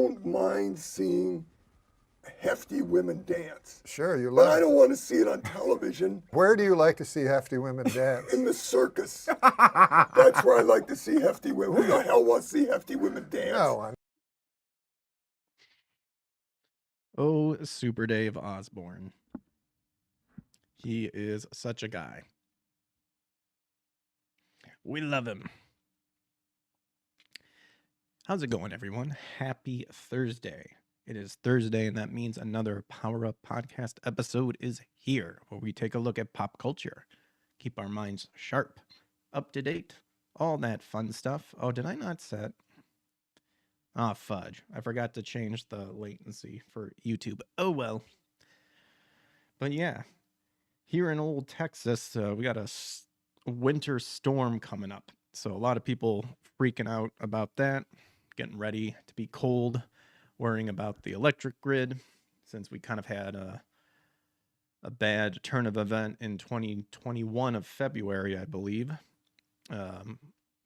don't mind seeing hefty women dance. Sure, you But love I it. don't want to see it on television. Where do you like to see hefty women dance? In the circus. That's where I like to see hefty women. Who the hell wants to see hefty women dance? No, Oh, Super Dave Osborne. He is such a guy. We love him. How's it going, everyone? Happy Thursday. It is Thursday, and that means another Power Up Podcast episode is here, where we take a look at pop culture, keep our minds sharp, up to date, all that fun stuff. Oh, did I not set? Ah, fudge. I forgot to change the latency for YouTube. Oh, well. But yeah, here in old Texas, we got a winter storm coming up. So a lot of people freaking out about that, getting ready to be cold, worrying about the electric grid, since we kind of had a bad turn of event in 2021 of February, I believe.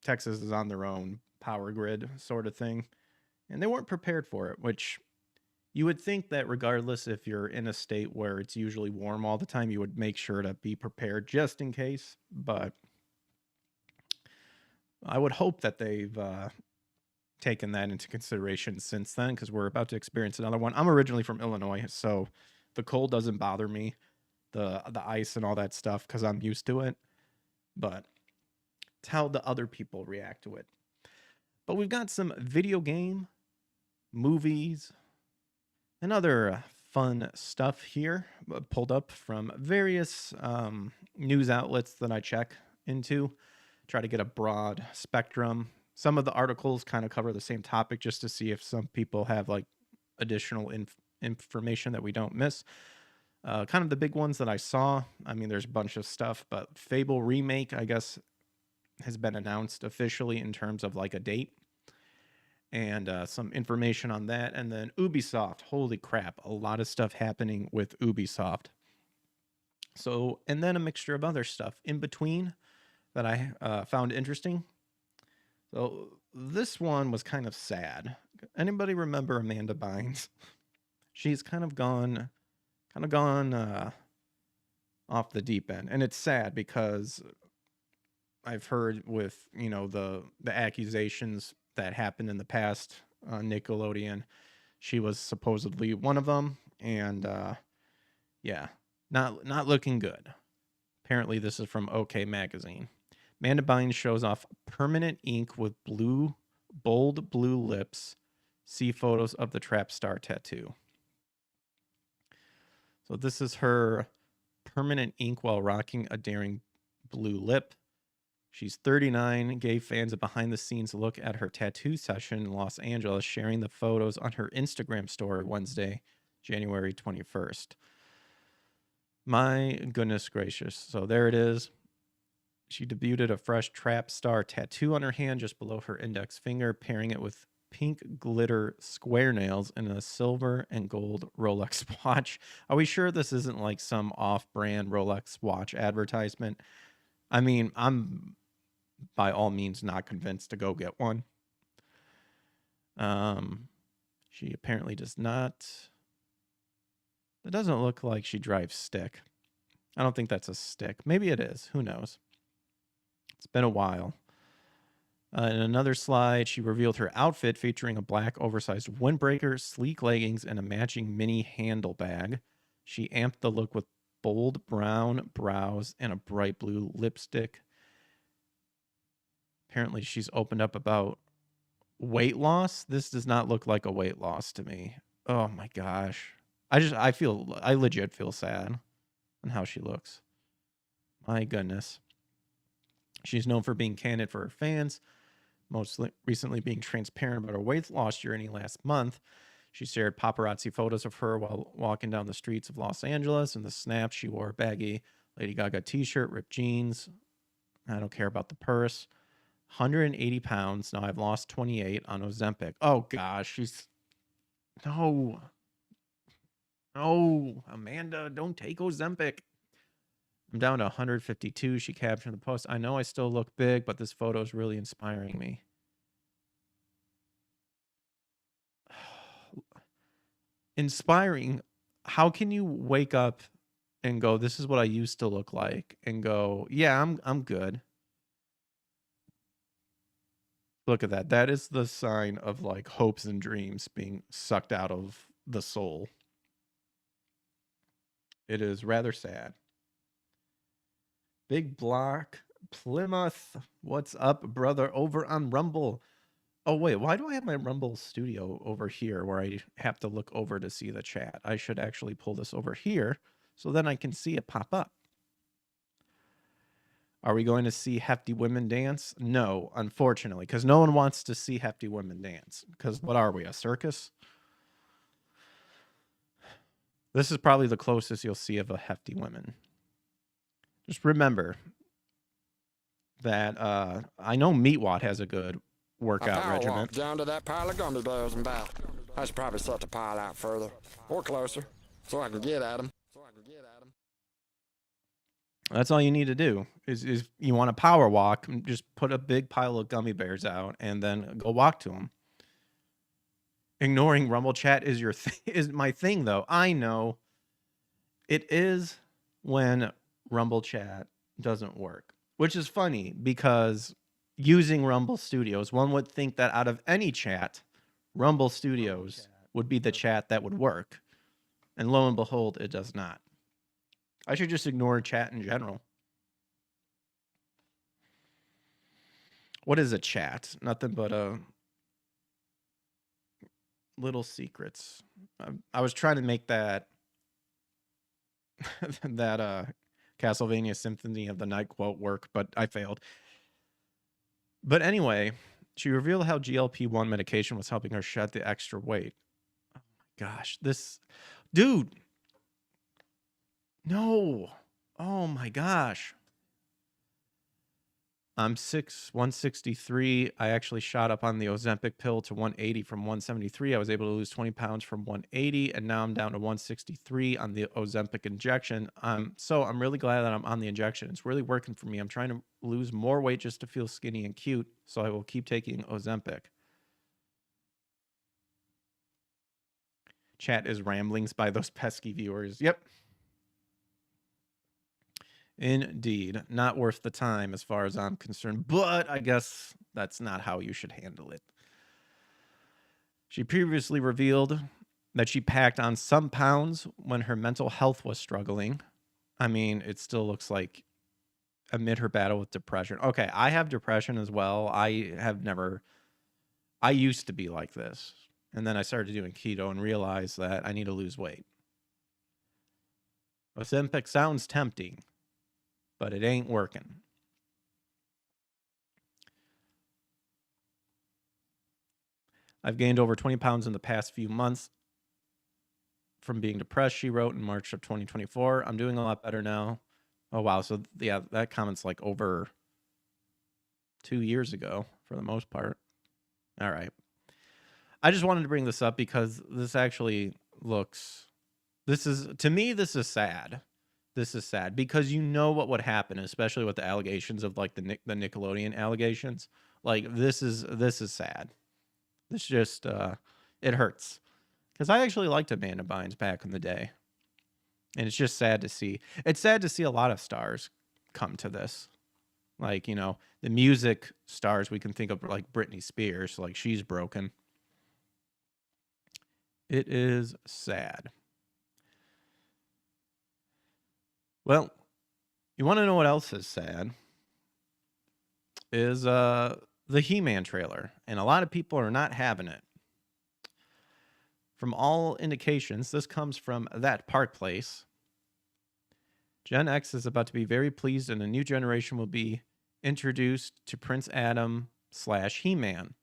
Texas is on their own power grid sort of thing, and they weren't prepared for it, which you would think that regardless if you're in a state where it's usually warm all the time, you would make sure to be prepared just in case. But I would hope that they've taken that into consideration since then, because we're about to experience another one. I'm originally from Illinois, so the cold doesn't bother me, the ice and all that stuff, because I'm used to it. But it's how the other people react to it. But we've got some video game, movies, and other fun stuff here pulled up from various news outlets that I check into. Try to get a broad spectrum. Some of the articles kind of cover the same topic just to see if some people have like additional information that we don't miss. Kind of the big ones that I saw. I mean, there's a bunch of stuff, but Fable Remake, I guess, has been announced officially in terms of like a date. And some information on that. And then Ubisoft. Holy crap. A lot of stuff happening with Ubisoft. So, and then a mixture of other stuff in between that I found interesting. So this one was kind of sad. Anybody remember Amanda Bynes? She's kind of gone off the deep end. And it's sad because I've heard with, you know, the accusations that happened in the past on Nickelodeon. She was supposedly one of them, and yeah, not looking good. Apparently, this is from OK Magazine. Amanda Bynes shows off permanent ink with bold blue lips. See photos of the trap star tattoo. So this is her permanent ink while rocking a daring blue lip. She's 39, gave fans a behind-the-scenes look at her tattoo session in Los Angeles, sharing the photos on her Instagram story Wednesday, January 21st. My goodness gracious. So there it is. She debuted a fresh trap star tattoo on her hand just below her index finger, pairing it with pink glitter square nails and a silver and gold Rolex watch. Are we sure this isn't like some off-brand Rolex watch advertisement? I mean, I'm by all means not convinced to go get one. She apparently does not. It doesn't look like she drives stick. I don't think that's a stick. Maybe it is. Who knows? It's been a while. In another slide, she revealed her outfit featuring a black oversized windbreaker, sleek leggings, and a matching mini handle bag. She amped the look with bold brown brows and a bright blue lipstick. Apparently, she's opened up about weight loss. This does not look like a weight loss to me. Oh my gosh. I legit feel sad on how she looks. My goodness. She's known for being candid for her fans, most recently being transparent about her weight loss journey last month. She shared paparazzi photos of her while walking down the streets of Los Angeles. In the snaps, she wore a baggy Lady Gaga t-shirt, ripped jeans. I don't care about the purse. 180 pounds. Now I've lost 28 on Ozempic. Oh, gosh. No, Amanda, don't take Ozempic. I'm down to 152. She captioned the post. I know I still look big, but this photo is really inspiring me. inspiring. How can you wake up and go, this is what I used to look like, and go, yeah, I'm good. Look at that. That is the sign of like hopes and dreams being sucked out of the soul. It is rather sad. Big Block Plymouth. What's up, brother? Over on Rumble. Oh, wait. Why do I have my Rumble studio over here where I have to look over to see the chat? I should actually pull this over here so then I can see it pop up. Are we going to see hefty women dance? No, unfortunately, because no one wants to see hefty women dance. Because what are we, a circus? This is probably the closest you'll see of a hefty woman. Just remember that I know Meatwad has a good workout regimen. Walk down to that pile of gummy bears and back. I should probably set the pile out further or closer so I can get at them. That's all you need to do is you want to power walk, just put a big pile of gummy bears out and then go walk to them. Ignoring Rumble chat is is my thing though. I know it is when Rumble chat doesn't work, which is funny because using Rumble Studios, one would think that out of any chat, Rumble Studios would be the chat that would work. And lo and behold, it does not. I should just ignore chat in general. What is a chat? Nothing but little secrets. I was trying to make that that Castlevania Symphony of the Night quote work, but I failed. But anyway, she revealed how GLP-1 medication was helping her shed the extra weight. Oh my gosh, this dude. No. Oh my gosh. I'm 163. I actually shot up on the Ozempic pill to 180 from 173. I was able to lose 20 pounds from 180, and now I'm down to 163 on the Ozempic injection. So I'm really glad that I'm on the injection. It's really working for me. I'm trying to lose more weight just to feel skinny and cute, so I will keep taking Ozempic. Chat is ramblings by those pesky viewers. Yep. Indeed. Not worth the time as far as I'm concerned, but I guess that's not how you should handle it. She previously revealed that she packed on some pounds when her mental health was struggling. I mean, it still looks like amid her battle with depression. Okay, I have depression as well. I used to be like this. And then I started doing keto and realized that I need to lose weight. Ozempic sounds tempting, but it ain't working. I've gained over 20 pounds in the past few months from being depressed, she wrote in March of 2024. I'm doing a lot better now. Oh, wow. So, yeah, that comment's like over 2 years ago for the most part. All right. I just wanted to bring this up because this actually looks... to me, this is sad. This is sad because you know what would happen, especially with the allegations of like the Nickelodeon allegations. Like this is sad. This just it hurts because I actually liked Amanda Bynes back in the day, and it's just sad to see. It's sad to see a lot of stars come to this. Like, you know, the music stars we can think of like Britney Spears, like she's broken. It is sad. Well, you want to know what else is sad? Is the He-Man trailer. And a lot of people are not having it. From all indications, this comes from That Park Place. Gen X is about to be very pleased and a new generation will be introduced to Prince Adam / He-Man.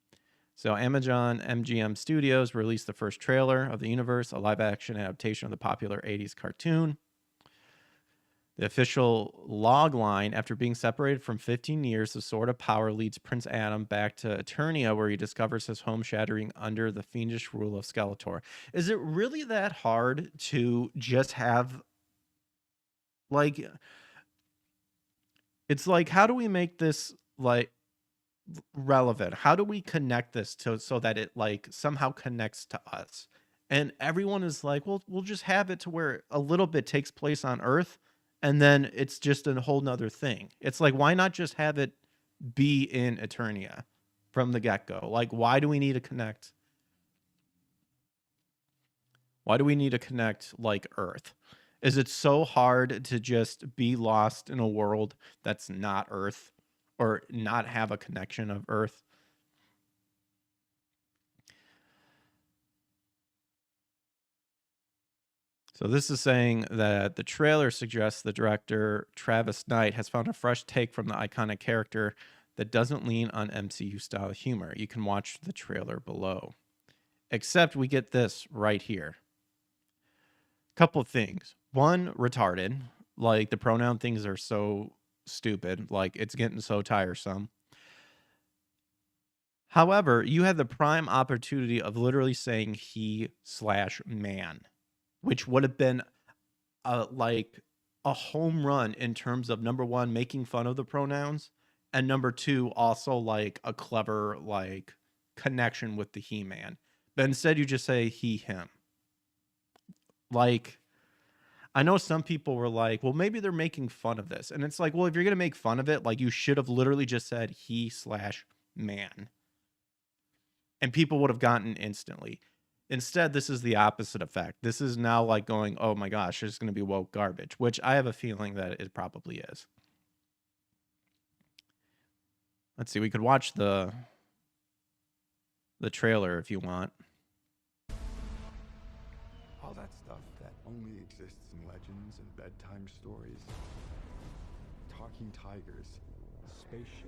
So Amazon MGM Studios released the first trailer of the universe, a live-action adaptation of the popular 80s cartoon. The official log line, after being separated from 15 years, the Sword of Power leads Prince Adam back to Eternia, where he discovers his home shattering under the fiendish rule of Skeletor. Is it really that hard to just have, like, it's like, how do we make this, like, relevant? How do we connect this so that it, like, somehow connects to us? And everyone is like, well, we'll just have it to where a little bit takes place on Earth and then it's just a whole nother thing. It's like, why not just have it be in Eternia from the get-go? Like, why do we need to connect? Why do we need to connect like Earth? Is it so hard to just be lost in a world that's not Earth or not have a connection of Earth? So this is saying that the trailer suggests the director, Travis Knight, has found a fresh take from the iconic character that doesn't lean on MCU-style humor. You can watch the trailer below. Except we get this right here. Couple of things. One, retarded. Like, the pronoun things are so stupid. Like, it's getting so tiresome. However, you had the prime opportunity of literally saying he/man, which would have been like a home run in terms of, number one, making fun of the pronouns, and number two, also like a clever like connection with the he-man. But instead you just say he, him. Like, I know some people were like, well, maybe they're making fun of this. And it's like, well, if you're going to make fun of it, like, you should have literally just said he/man. And people would have gotten instantly. Instead, this is the opposite effect. This is now like going, oh my gosh, it's going to be woke garbage, which I have a feeling that it probably is. Let's see, we could watch the trailer if you want. All that stuff that only exists in legends and bedtime stories. Talking tigers, spaceships,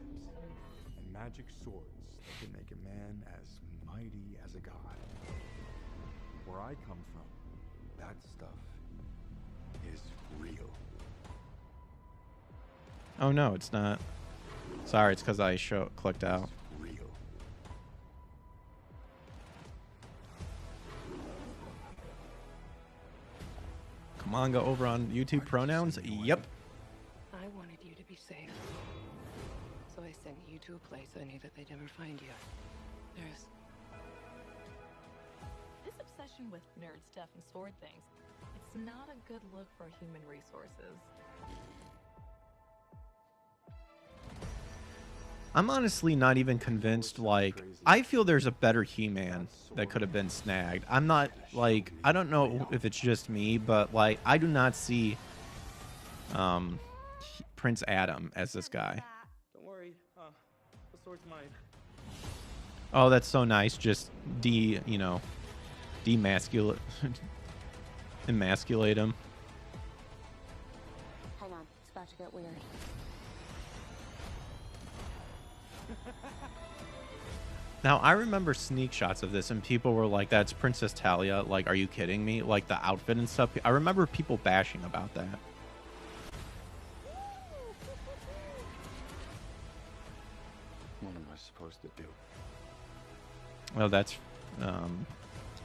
and magic swords that can make a man as mighty as a god. Where I come from, that stuff is real. Oh no, it's not. Sorry, it's because I clicked out. Real. Come on, go over on YouTube pronouns. Yep. I wanted you to be safe. So I sent you to a place I knew that they'd never find you. There's... This obsession with nerd stuff and sword things, it's not a good look for human resources. I'm honestly not even convinced. Like, I feel there's a better He-Man that could have been snagged. I'm not, like, I don't know if it's just me, but, like, I do not see Prince Adam as this guy. Don't worry, the sword's mine. Oh, that's so nice. Just emasculate him. Hang on, it's about to get weird. Now, I remember sneak shots of this, and people were like, that's Princess Talia. Like, are you kidding me? Like, the outfit and stuff. I remember people bashing about that. What am I supposed to do? Oh, that's...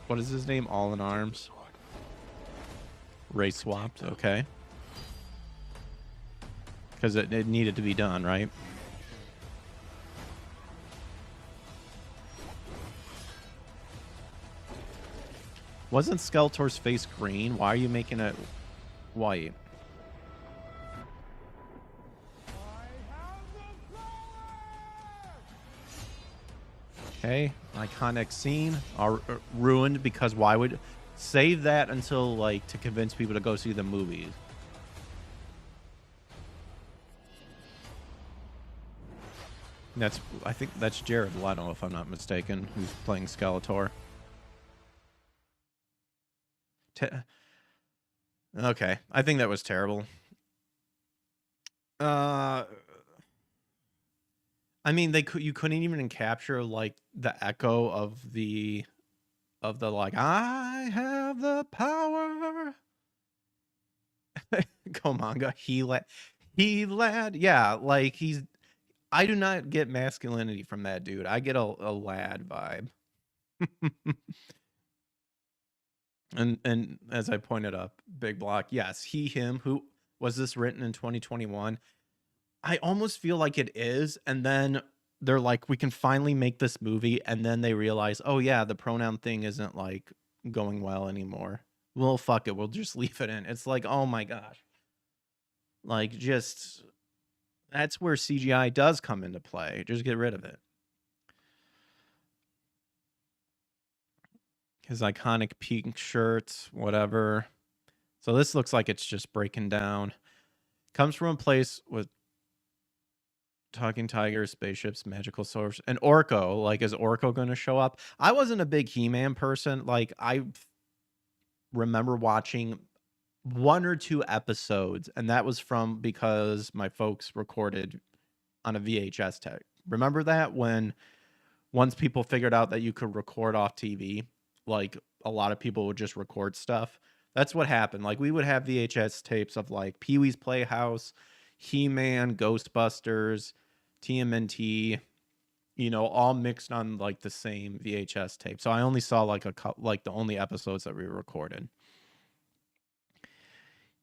what is his name? All in Arms. Race swapped. Okay. Because it needed to be done, right? Wasn't Skeletor's face green? Why are you making it white? Okay, iconic scene are ruined because why would save that until like to convince people to go see the movies? I think that's Jared Leto, if I'm not mistaken, who's playing Skeletor. Okay, I think that was terrible. I mean, you couldn't even capture like the echo of the like, I have the power. Komanga, he lad. Yeah, like I do not get masculinity from that dude. I get a lad vibe. And as I pointed up, Big Block, yes, he, him. Who was this written in 2021? I almost feel like it is, and then they're like, we can finally make this movie, and then they realize, oh yeah, the pronoun thing isn't like going well anymore. Well, fuck it. We'll just leave it in. It's like, oh my gosh. Like, just, that's where CGI does come into play. Just get rid of it. His iconic pink shirt, whatever. So this looks like it's just breaking down. Comes from a place with talking tigers, spaceships, magical swords, and Orko. Like, is Orko going to show up? I wasn't a big He-Man person. Like, I remember watching 1 or 2 episodes, and that was from because my folks recorded on a VHS tape. Remember that when once people figured out that you could record off TV, like a lot of people would just record stuff. That's what happened. Like, we would have VHS tapes of like Pee-wee's Playhouse, He-Man, Ghostbusters, TMNT, you know, all mixed on like the same VHS tape. So I only saw like the only episodes that we recorded.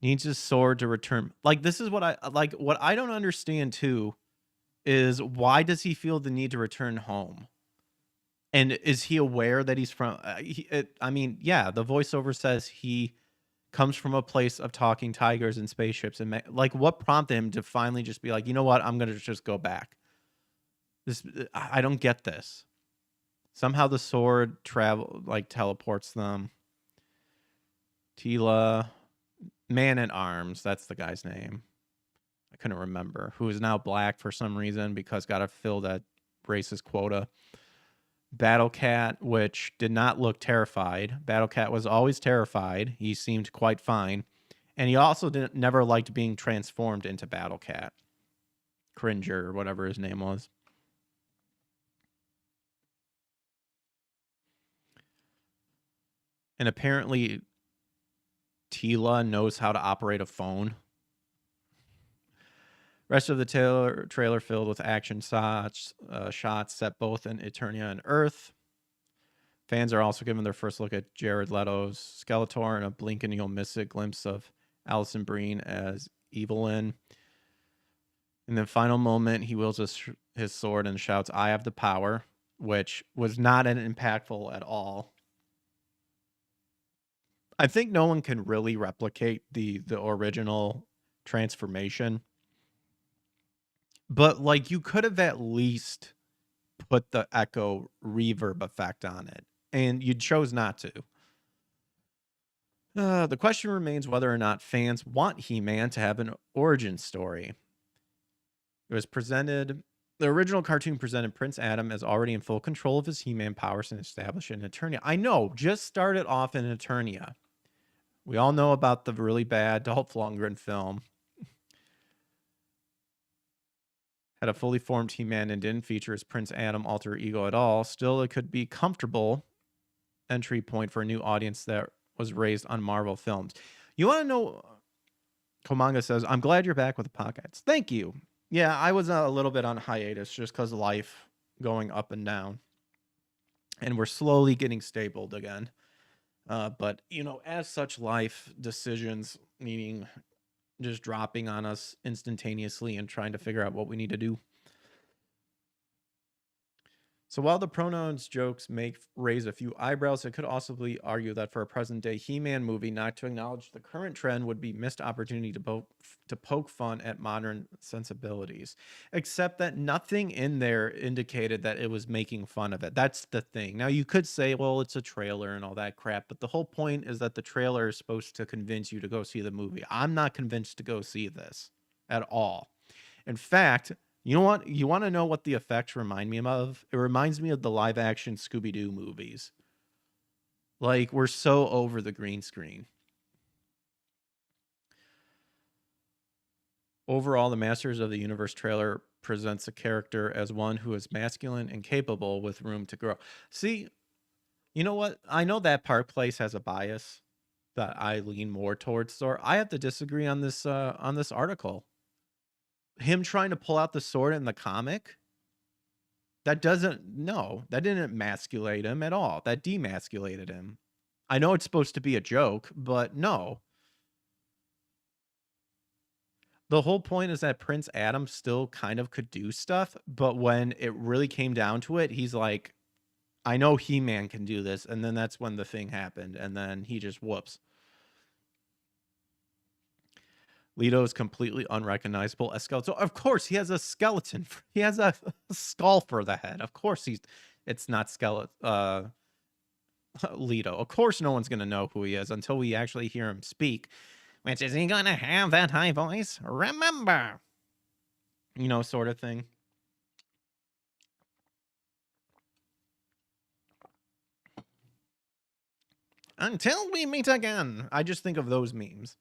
Needs his sword to return. Like, this is what I like. What I don't understand too is why does he feel the need to return home? And is he aware that he's from? I mean, yeah, the voiceover says he comes from a place of talking tigers and spaceships, and like, what prompted him to finally just be like, you know what, I'm gonna just go back. This, I don't get this. Somehow the sword teleports them. Tila, Man at Arms, that's the guy's name. I couldn't remember. Who is now black for some reason because got to fill that racist quota. Battle Cat, which did not look terrified. Battle Cat was always terrified. He seemed quite fine. And he also never liked being transformed into Battle Cat. Cringer, or whatever his name was. And apparently Tila knows how to operate a phone. Rest of the trailer filled with action shots set both in Eternia and Earth. Fans are also given their first look at Jared Leto's Skeletor and a blink and you'll miss it glimpse of Alison Breen as Evelyn. In the final moment, he wields his sword and shouts, "I have the power," which was not impactful at all. I think no one can really replicate the original transformation. But like, you could have at least put the echo reverb effect on it, and you chose not to. The question remains whether or not fans want He-Man to have an origin story. It was presented, the original cartoon presented Prince Adam as already in full control of his He-Man powers and established in Eternia. I know, just started off in Eternia. We all know about the really bad Dolph Lundgren film. Had a fully formed He-Man and didn't feature his Prince Adam alter ego at all. Still, it could be comfortable entry point for a new audience that was raised on Marvel films. You want to know? Komanga says, "I'm glad you're back with the podcast." Thank you. Yeah, I was a little bit on hiatus just because of life going up and down, and we're slowly getting stabled again. But you know, as such, life decisions needing just dropping on us instantaneously and trying to figure out what we need to do. So while the pronouns jokes may raise a few eyebrows, it could also be argued that for a present-day He-Man movie, not to acknowledge the current trend would be missed opportunity to poke fun at modern sensibilities. Except that nothing in there indicated that it was making fun of it. That's the thing. Now, you could say, well, it's a trailer and all that crap, but the whole point is that the trailer is supposed to convince you to go see the movie. I'm not convinced to go see this at all. In fact, you know what? You want to know what the effects remind me of? It reminds me of the live action Scooby-Doo movies. Like, we're so over the green screen. Overall, the Masters of the Universe trailer presents a character as one who is masculine and capable with room to grow. See, you know what? I know that Park Place has a bias that I lean more towards Thor. I have to disagree on this article. Him trying to pull out the sword in the comic, that didn't emasculate him at all. That demasculated him. I know it's supposed to be a joke, but no. The whole point is that Prince Adam still kind of could do stuff, but when it really came down to it, he's like, I know He-Man can do this. And then that's when the thing happened. And then he just whoops. Leto is completely unrecognizable as skeleton. Of course, he has a skeleton. He has a skull for the head. Of course, it's not Leto. Of course, no one's gonna know who he is until we actually hear him speak. Which is he gonna have that high voice? Remember, sort of thing. Until we meet again. I just think of those memes.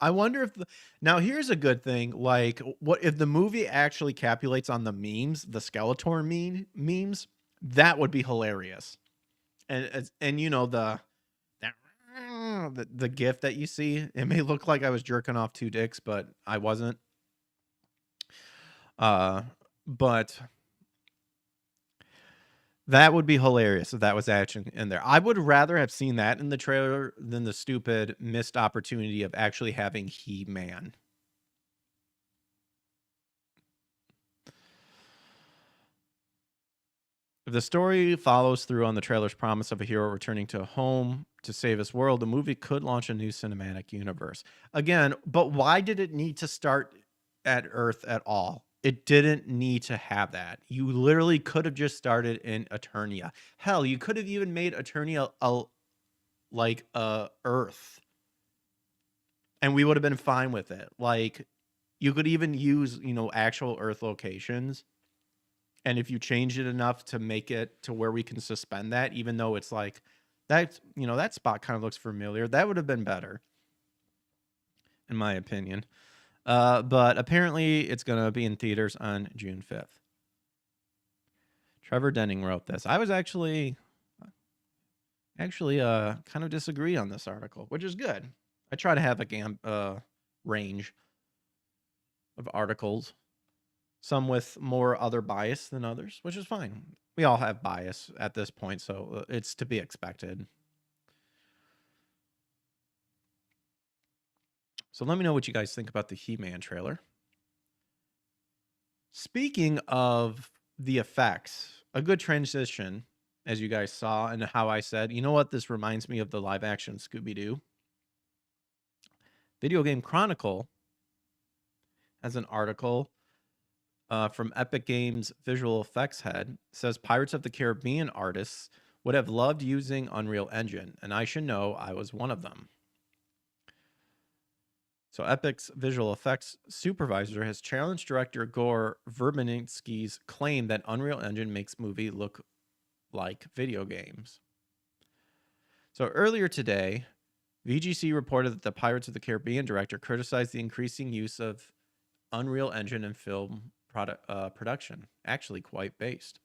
I wonder if now here's a good thing. Like, what if the movie actually capitulates on the memes, the Skeletor memes? That would be hilarious. And the GIF that you see, it may look like I was jerking off two dicks, but I wasn't. But that would be hilarious if that was actually in there. I would rather have seen that in the trailer than the stupid missed opportunity of actually having He-Man. If the story follows through on the trailer's promise of a hero returning to home to save his world, the movie could launch a new cinematic universe. Again, but why did it need to start at Earth at all? It didn't need to have that. You literally could have just started in Eternia. Hell, you could have even made Eternia Earth. And we would have been fine with it. Like, you could even use, actual Earth locations. And if you change it enough to make it to where we can suspend that, even though it's like, that spot kind of looks familiar, that would have been better, in my opinion. But apparently it's going to be in theaters on June 5th. Trevor Denning wrote this. I was actually kind of disagree on this article, which is good. I try to have a range of articles, some with more other bias than others, which is fine. We all have bias at this point, so it's to be expected. So let me know what you guys think about the He-Man trailer. Speaking of the effects, a good transition, as you guys saw, and how I said, you know what, this reminds me of the live-action Scooby-Doo. Video Game Chronicle has an article from Epic Games visual effects head. Says Pirates of the Caribbean artists would have loved using Unreal Engine, and I should know I was one of them. So Epic's visual effects supervisor has challenged director Gore Verbinski's claim that Unreal Engine makes movie look like video games. So earlier today, VGC reported that the Pirates of the Caribbean director criticized the increasing use of Unreal Engine in film production, actually quite based,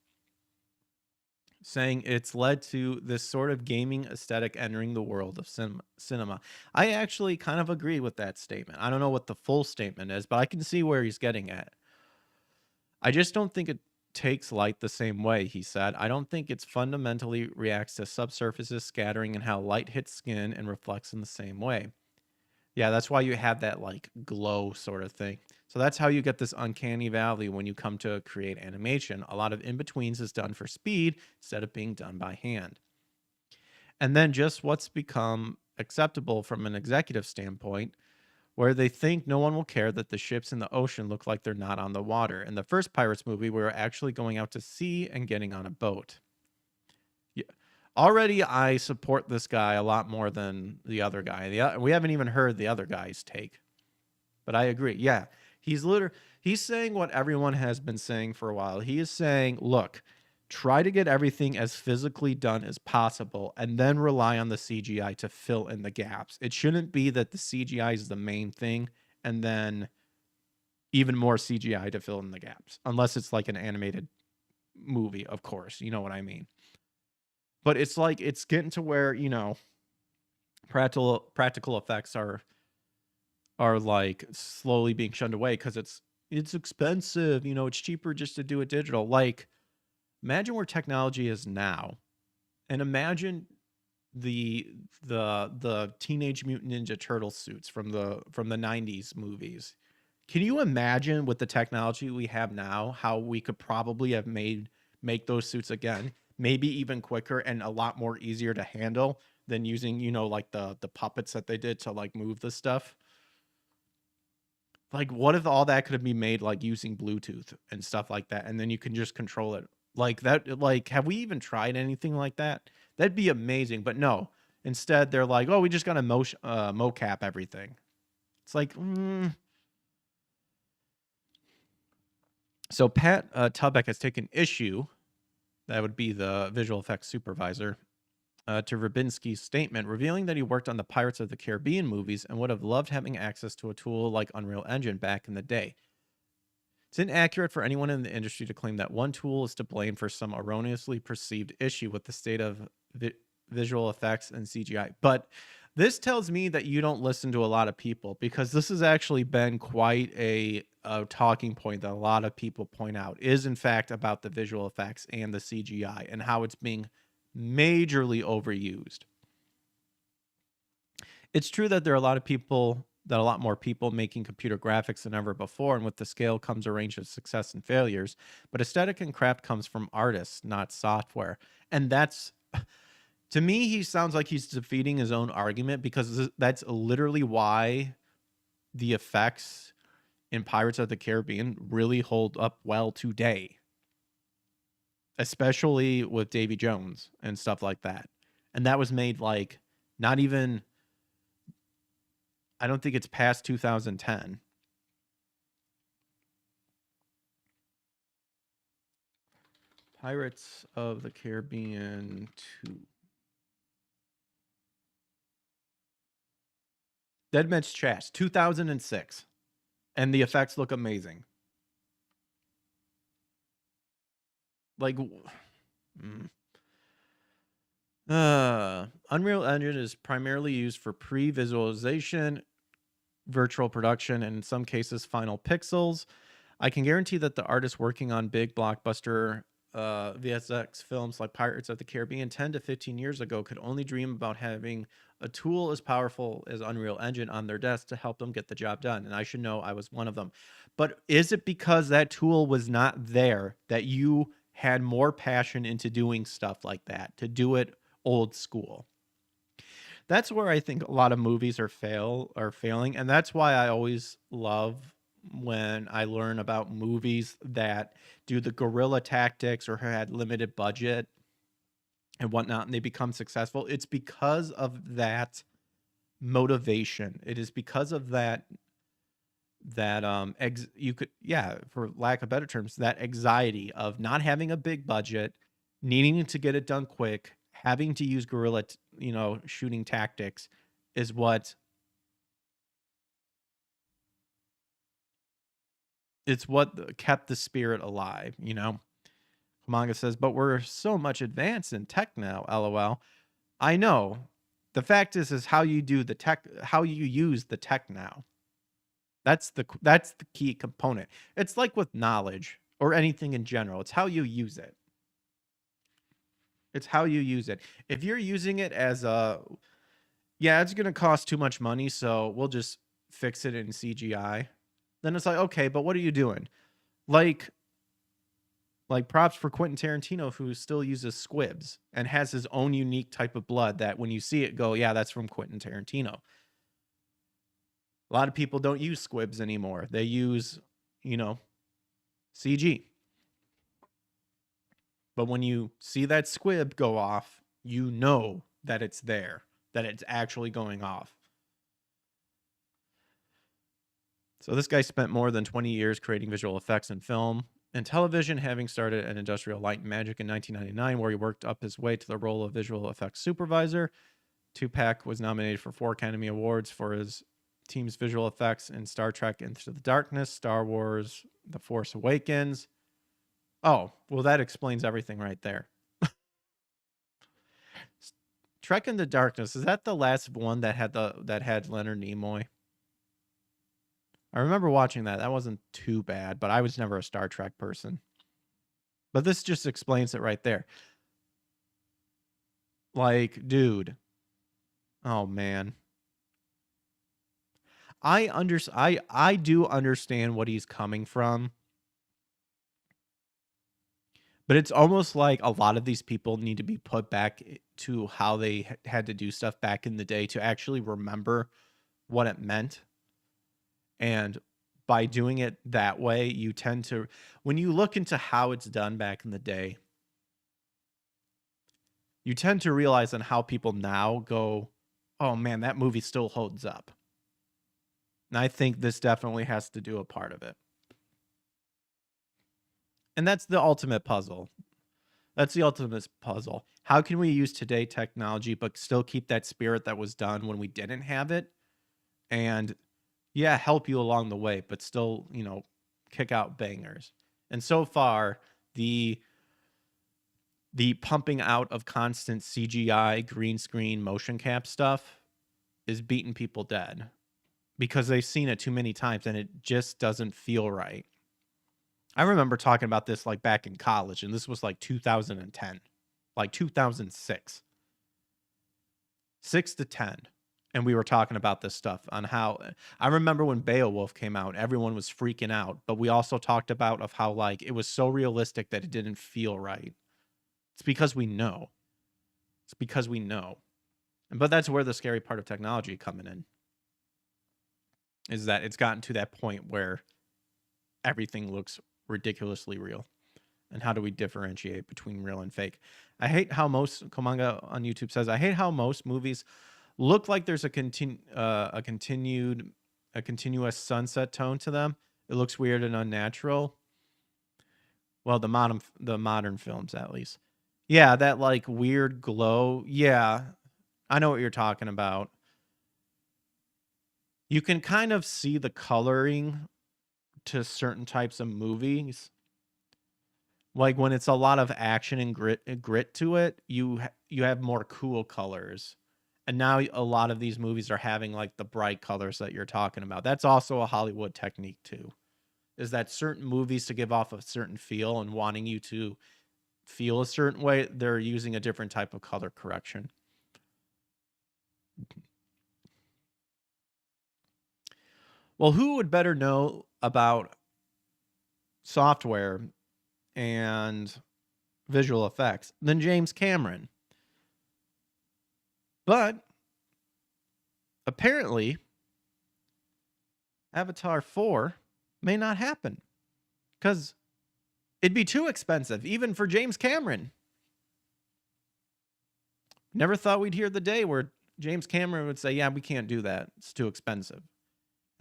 saying it's led to this sort of gaming aesthetic entering the world of cinema. I actually kind of agree with that statement. I don't know what the full statement is, but I can see where he's getting at. I just don't think it takes light the same way, he said. I don't think it's fundamentally reacts to subsurfaces scattering and how light hits skin and reflects in the same way. Yeah, that's why you have that like glow sort of thing. So that's how you get this uncanny valley when you come to create animation. A lot of in-betweens is done for speed instead of being done by hand. And then just what's become acceptable from an executive standpoint, where they think no one will care that the ships in the ocean look like they're not on the water. In the first Pirates movie, we were actually going out to sea and getting on a boat. Yeah. Already, I support this guy a lot more than the other guy. We haven't even heard the other guy's take. But I agree. Yeah, he's saying what everyone has been saying for a while. He is saying, look, try to get everything as physically done as possible and then rely on the CGI to fill in the gaps. It shouldn't be that the CGI is the main thing and then even more CGI to fill in the gaps. Unless it's like an animated movie, of course. You know what I mean? But it's like, it's getting to where, practical effects are like slowly being shunned away because it's expensive. It's cheaper just to do it digital. Like, imagine where technology is now, and imagine the Teenage Mutant Ninja Turtle suits from the 90s movies. Can you imagine with the technology we have now how we could probably have make those suits again? maybe even quicker and a lot more easier to handle than using, you know, like the puppets that they did to like move the stuff. Like, what if all that could be made like using Bluetooth and stuff like that, and then you can just control it like that? Like, have we even tried anything like that? That'd be amazing, but no. Instead, they're like, "Oh, we just got to mocap everything." It's like, So Pat Tubeck has taken issue. That would be the visual effects supervisor. To Rubinsky's statement, revealing that he worked on the Pirates of the Caribbean movies and would have loved having access to a tool like Unreal Engine back in the day. It's inaccurate for anyone in the industry to claim that one tool is to blame for some erroneously perceived issue with the state of visual effects and CGI. But this tells me that you don't listen to a lot of people, because this has actually been quite a talking point that a lot of people point out is in fact about the visual effects and the CGI and how it's being majorly overused. It's true that there are a lot more people making computer graphics than ever before, and with the scale comes a range of success and failures, but aesthetic and craft comes from artists, not software. And that's, to me, he sounds like he's defeating his own argument, because that's literally why the effects in Pirates of the Caribbean really hold up well today, especially with Davy Jones and stuff like that. And that was made like not even, I don't think it's past 2010. Pirates of the Caribbean 2. Dead Man's Chest, 2006. And the effects look amazing. Like, Unreal Engine is primarily used for pre-visualization, virtual production, and in some cases, final pixels. I can guarantee that the artists working on big blockbuster VSX films like Pirates of the Caribbean 10 to 15 years ago could only dream about having a tool as powerful as Unreal Engine on their desk to help them get the job done. And I should know I was one of them. But is it because that tool was not there that you had more passion into doing stuff like that, to do it old school? That's where I think a lot of movies are failing. And that's why I always love when I learn about movies that do the guerrilla tactics or had limited budget and whatnot, and they become successful. It's because of that motivation. It is because of that for lack of better terms, that anxiety of not having a big budget, needing to get it done quick, having to use guerrilla shooting tactics is what kept the spirit alive. Hamanga says, but we're so much advanced in tech now, LOL. I know. The fact is how you do the tech, how you use the tech now. That's the key component. It's like with knowledge or anything in general. It's how you use it. It's how you use it. If you're using it as it's going to cost too much money, so we'll just fix it in CGI. Then it's like, okay, but what are you doing? Like props for Quentin Tarantino, who still uses squibs and has his own unique type of blood that when you see it go, yeah, that's from Quentin Tarantino. A lot of people don't use squibs anymore. They use, CG. But when you see that squib go off, you know that it's there, that it's actually going off. So this guy spent more than 20 years creating visual effects in film and television, having started at Industrial Light and Magic in 1999, where he worked up his way to the role of visual effects supervisor. Tupac was nominated for 4 Academy Awards for his team's visual effects in Star Trek Into the Darkness, Star Wars The Force Awakens. Oh, well, that explains everything right there. Trek Into Darkness, is that the last one that had Leonard Nimoy? I remember watching that. That wasn't too bad, but I was never a Star Trek person. But this just explains it right there. Like, dude. Oh, man. I do understand what he's coming from. But it's almost like a lot of these people need to be put back to how they had to do stuff back in the day to actually remember what it meant. And by doing it that way, you tend to, when you look into how it's done back in the day, you tend to realize on how people now go, oh man, that movie still holds up. And I think this definitely has to do a part of it. And that's the ultimate puzzle. That's the ultimate puzzle. How can we use today technology, but still keep that spirit that was done when we didn't have it? And yeah, help you along the way, but still, you know, kick out bangers. And so far, the pumping out of constant CGI, green screen, motion cap stuff is beating people dead because they've seen it too many times and it just doesn't feel right. I remember talking about this like back in college, and this was like 2010, like 2006, 6 to 10. And we were talking about this stuff on how I remember when Beowulf came out, everyone was freaking out, but we also talked about of how like it was so realistic that it didn't feel right. It's because we know. It's because we know. But that's where the scary part of technology coming in is that it's gotten to that point where everything looks ridiculously real. And how do we differentiate between real and fake? I hate how most Komanga on YouTube says, I hate how most movies look like there's a continuous sunset tone to them. It looks weird and unnatural. Well, the modern films at least. Yeah, that like weird glow. Yeah, I know what you're talking about. You can kind of see the coloring to certain types of movies. Like when it's a lot of action and grit to it, you have more cool colors. And now a lot of these movies are having like the bright colors that you're talking about. That's also a Hollywood technique too. Is that certain movies to give off a certain feel and wanting you to feel a certain way, they're using a different type of color correction. Well, who would better know about software and visual effects than James Cameron? But apparently, Avatar 4 may not happen because it'd be too expensive, even for James Cameron. Never thought we'd hear the day where James Cameron would say, yeah, we can't do that. It's too expensive.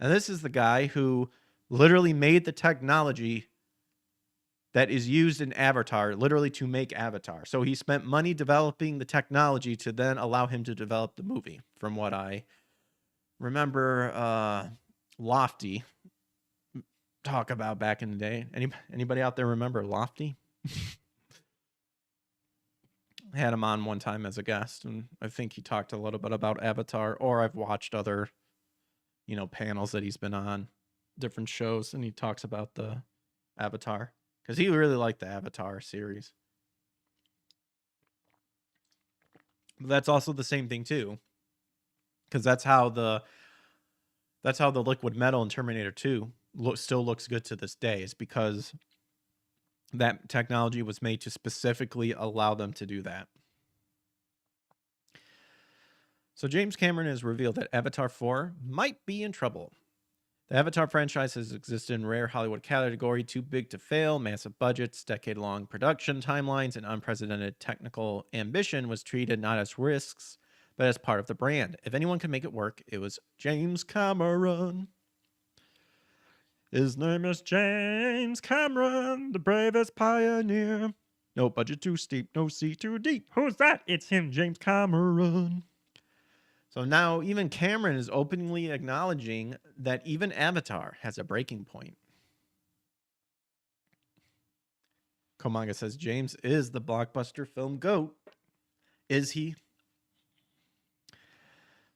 And this is the guy who literally made the technology that is used in Avatar, literally to make Avatar. So he spent money developing the technology to then allow him to develop the movie. From what I remember, Lofty talk about back in the day. Anybody out there remember Lofty? I had him on one time as a guest, and I think he talked a little bit about Avatar, or I've watched other, panels that he's been on, different shows, and he talks about the Avatar. Because he really liked the Avatar series. But that's also the same thing too. Because that's how the liquid metal in Terminator 2 still looks good to this day. Is because that technology was made to specifically allow them to do that. So James Cameron has revealed that Avatar 4 might be in trouble. The Avatar franchise has existed in rare Hollywood category, too big to fail, massive budgets, decade-long production timelines, and unprecedented technical ambition was treated not as risks, but as part of the brand. If anyone could make it work, it was James Cameron. His name is James Cameron, the bravest pioneer. No budget too steep, no sea too deep. Who's that? It's him, James Cameron. So now even Cameron is openly acknowledging that even Avatar has a breaking point. Komanga says James is the blockbuster film GOAT. Is he?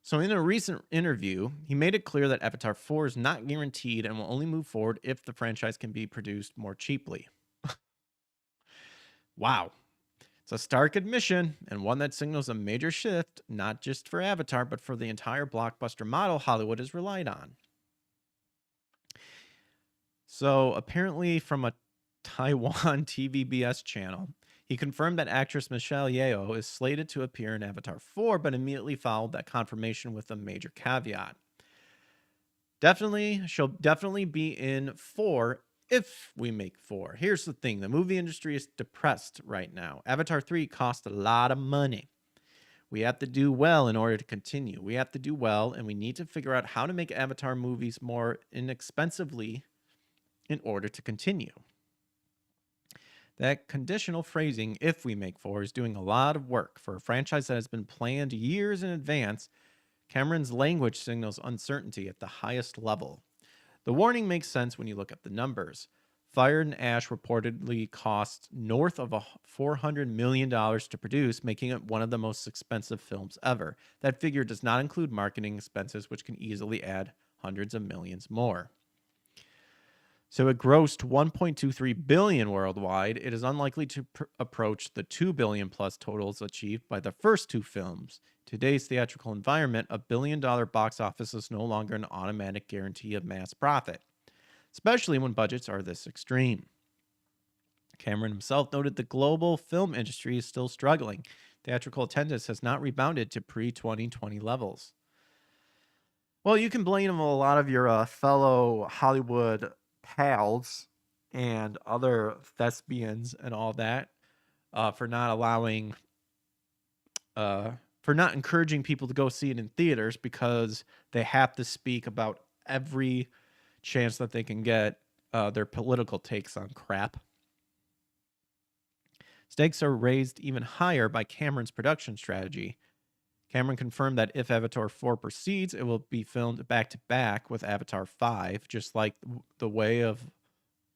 So in a recent interview, he made it clear that Avatar 4 is not guaranteed and will only move forward if the franchise can be produced more cheaply. Wow. It's a stark admission, and one that signals a major shift, not just for Avatar, but for the entire blockbuster model Hollywood has relied on. So apparently from a Taiwan TVBS channel. He confirmed that actress Michelle Yeoh is slated to appear in Avatar 4, but immediately followed that confirmation with a major caveat. She'll definitely be in 4 if we make 4. Here's the thing. The movie industry is depressed right now. Avatar 3 cost a lot of money. We have to do well in order to continue. We have to do well, and we need to figure out how to make Avatar movies more inexpensively in order to continue. That conditional phrasing, if we make 4, is doing a lot of work. For a franchise that has been planned years in advance, Cameron's language signals uncertainty at the highest level. The warning makes sense when you look at the numbers. Fire and Ash reportedly cost north of $400 million to produce, making it one of the most expensive films ever. That figure does not include marketing expenses, which can easily add hundreds of millions more. So it grossed $1.23 billion worldwide. It is unlikely to approach the $2 billion plus totals achieved by the first 2 films. Today's theatrical environment, a billion-dollar box office is no longer an automatic guarantee of mass profit, especially when budgets are this extreme. Cameron himself noted the global film industry is still struggling. Theatrical attendance has not rebounded to pre-2020 levels. Well, you can blame a lot of your fellow Hollywood pals and other thespians and all that for not allowing for not encouraging people to go see it in theaters, because they have to speak about every chance that they can get their political takes on crap. Stakes are raised even higher by Cameron's production strategy. Cameron confirmed that if Avatar 4 proceeds, it will be filmed back-to-back with Avatar 5, just like The Way of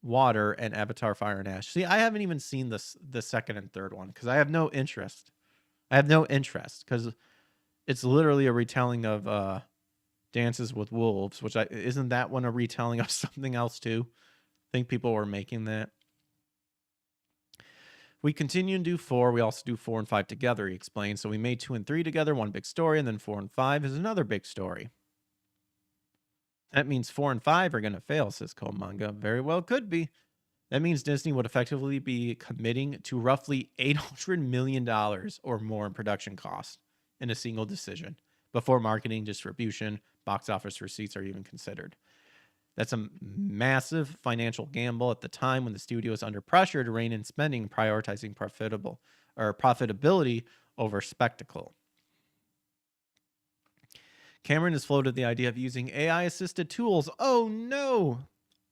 Water and Avatar Fire and Ash. See, I haven't even seen the second and third one because I have no interest. Because it's literally a retelling of Dances with Wolves, which isn't that one a retelling of something else too? I think people were making that. We continue and do 4. We also do 4 and 5 together, he explained. So we made 2 and 3 together, one big story, and then 4 and 5 is another big story. That means 4 and 5 are going to fail, says Cole Manga. Very well could be. That means Disney would effectively be committing to roughly $800 million or more in production costs in a single decision before marketing, distribution, box office receipts are even considered. That's a massive financial gamble at the time when the studio is under pressure to rein in spending, prioritizing profitability over spectacle. Cameron has floated the idea of using AI-assisted tools. Oh no!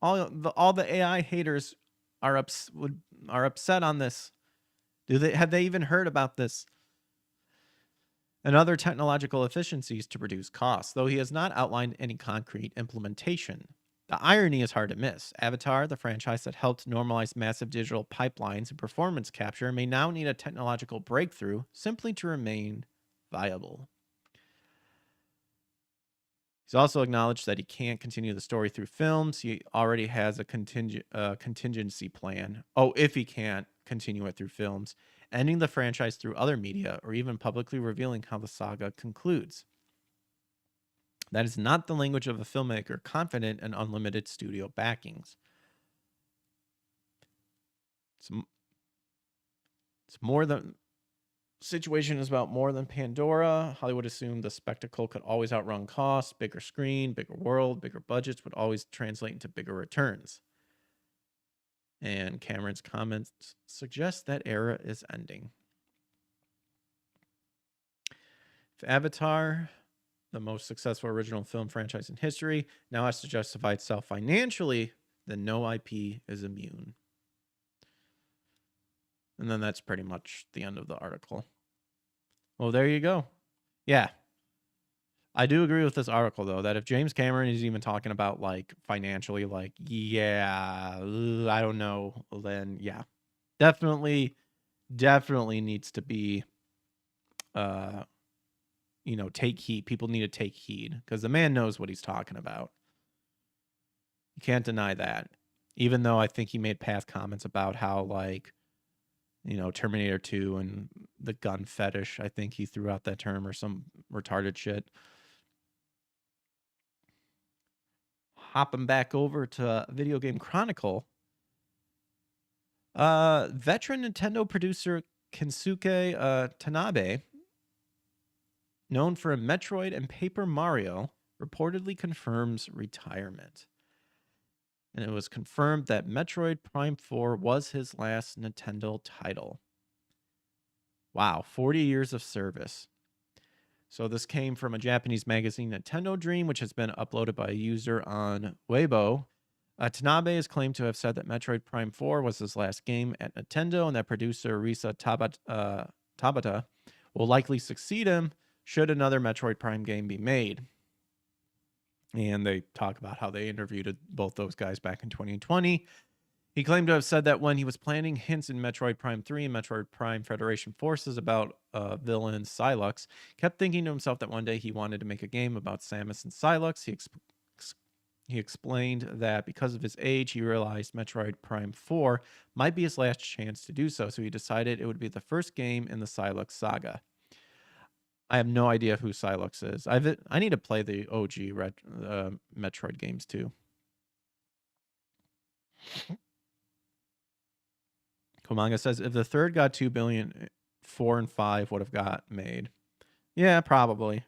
All the AI haters are upset on this. Have they even heard about this? And other technological efficiencies to reduce costs, though he has not outlined any concrete implementation. The irony is hard to miss. Avatar, the franchise that helped normalize massive digital pipelines and performance capture, may now need a technological breakthrough simply to remain viable. He's also acknowledged that he can't continue the story through films. He already has a contingency plan. Oh, if he can't continue it through films, ending the franchise through other media, or even publicly revealing how the saga concludes. That is not the language of a filmmaker confident in unlimited studio backings. It's more than... Situation is about more than Pandora. Hollywood assumed the spectacle could always outrun costs. Bigger screen, bigger world, bigger budgets would always translate into bigger returns. And Cameron's comments suggest that era is ending. If Avatar, the most successful original film franchise in history, now has to justify itself financially, then no IP is immune. And then that's pretty much the end of the article. Well, there you go. Yeah. I do agree with this article, though, that if James Cameron is even talking about, like, financially, like, yeah, I don't know, then, yeah. Definitely needs to be, take heed. People need to take heed, because the man knows what he's talking about. You can't deny that. Even though I think he made past comments about how, like, Terminator 2 and the gun fetish. I think he threw out that term or some retarded shit. Hopping back over to Video Game Chronicle. Veteran Nintendo producer Kensuke Tanabe, known for Metroid and Paper Mario, reportedly confirms retirement. And it was confirmed that Metroid Prime 4 was his last Nintendo title. Wow, 40 years of service. So this came from a Japanese magazine, Nintendo Dream, which has been uploaded by a user on Weibo. Tanabe is claimed to have said that Metroid Prime 4 was his last game at Nintendo, and that producer Risa Tabata will likely succeed him should another Metroid Prime game be made. And they talk about how they interviewed both those guys back in 2020. He claimed to have said that when he was planting hints in Metroid Prime 3 and Metroid Prime Federation Forces about villain Psylocke, kept thinking to himself that one day he wanted to make a game about Samus and Psylocke. He explained that because of his age, he realized Metroid Prime 4 might be his last chance to do so, so he decided it would be the first game in the Psylocke saga. I have no idea who Psylocke is. I need to play the OG Metroid games too. Komanga says, if the third got 2 billion, 4 and 5 would have got made. Yeah, probably.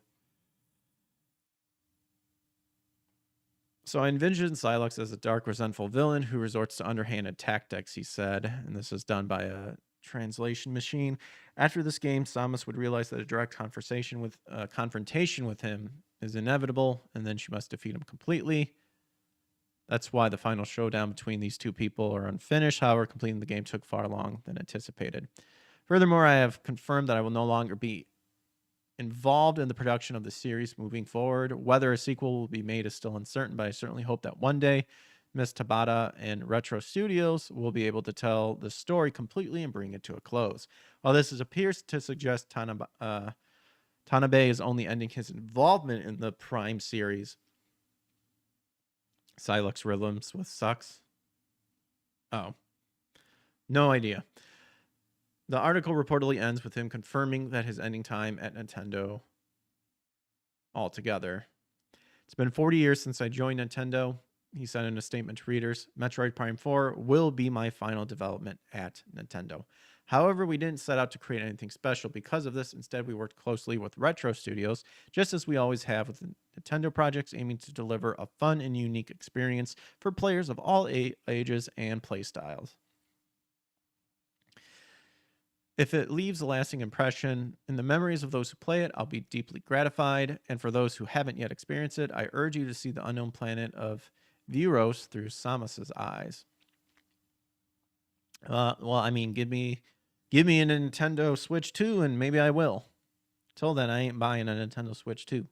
So I envision Psylocke as a dark, resentful villain who resorts to underhanded tactics, he said, and this is done by a translation machine. After this game, Samus would realize that a direct confrontation with him is inevitable, and then she must defeat him completely. That's why the final showdown between these two people are unfinished. However, completing the game took far longer than anticipated. Furthermore, I have confirmed that I will no longer be involved in the production of the series moving forward. Whether a sequel will be made is still uncertain, but I certainly hope that one day Ms. Tabata and Retro Studios will be able to tell the story completely and bring it to a close. While this appears to suggest Tanabe is only ending his involvement in the Prime series, Psylocke's rhythms with sucks. Oh, no idea. The article reportedly ends with him confirming that his ending time at Nintendo altogether. It's been 40 years since I joined Nintendo, he said in a statement to readers. Metroid Prime 4 will be my final development at Nintendo. However, we didn't set out to create anything special because of this. Instead, we worked closely with Retro Studios, just as we always have with Nintendo projects, aiming to deliver a fun and unique experience for players of all ages and playstyles. If it leaves a lasting impression in the memories of those who play it, I'll be deeply gratified. And for those who haven't yet experienced it, I urge you to see the unknown planet of Vuros through Samus's eyes. Well, I mean, give me a Nintendo Switch 2 and maybe I will. Till then, I ain't buying a Nintendo Switch 2.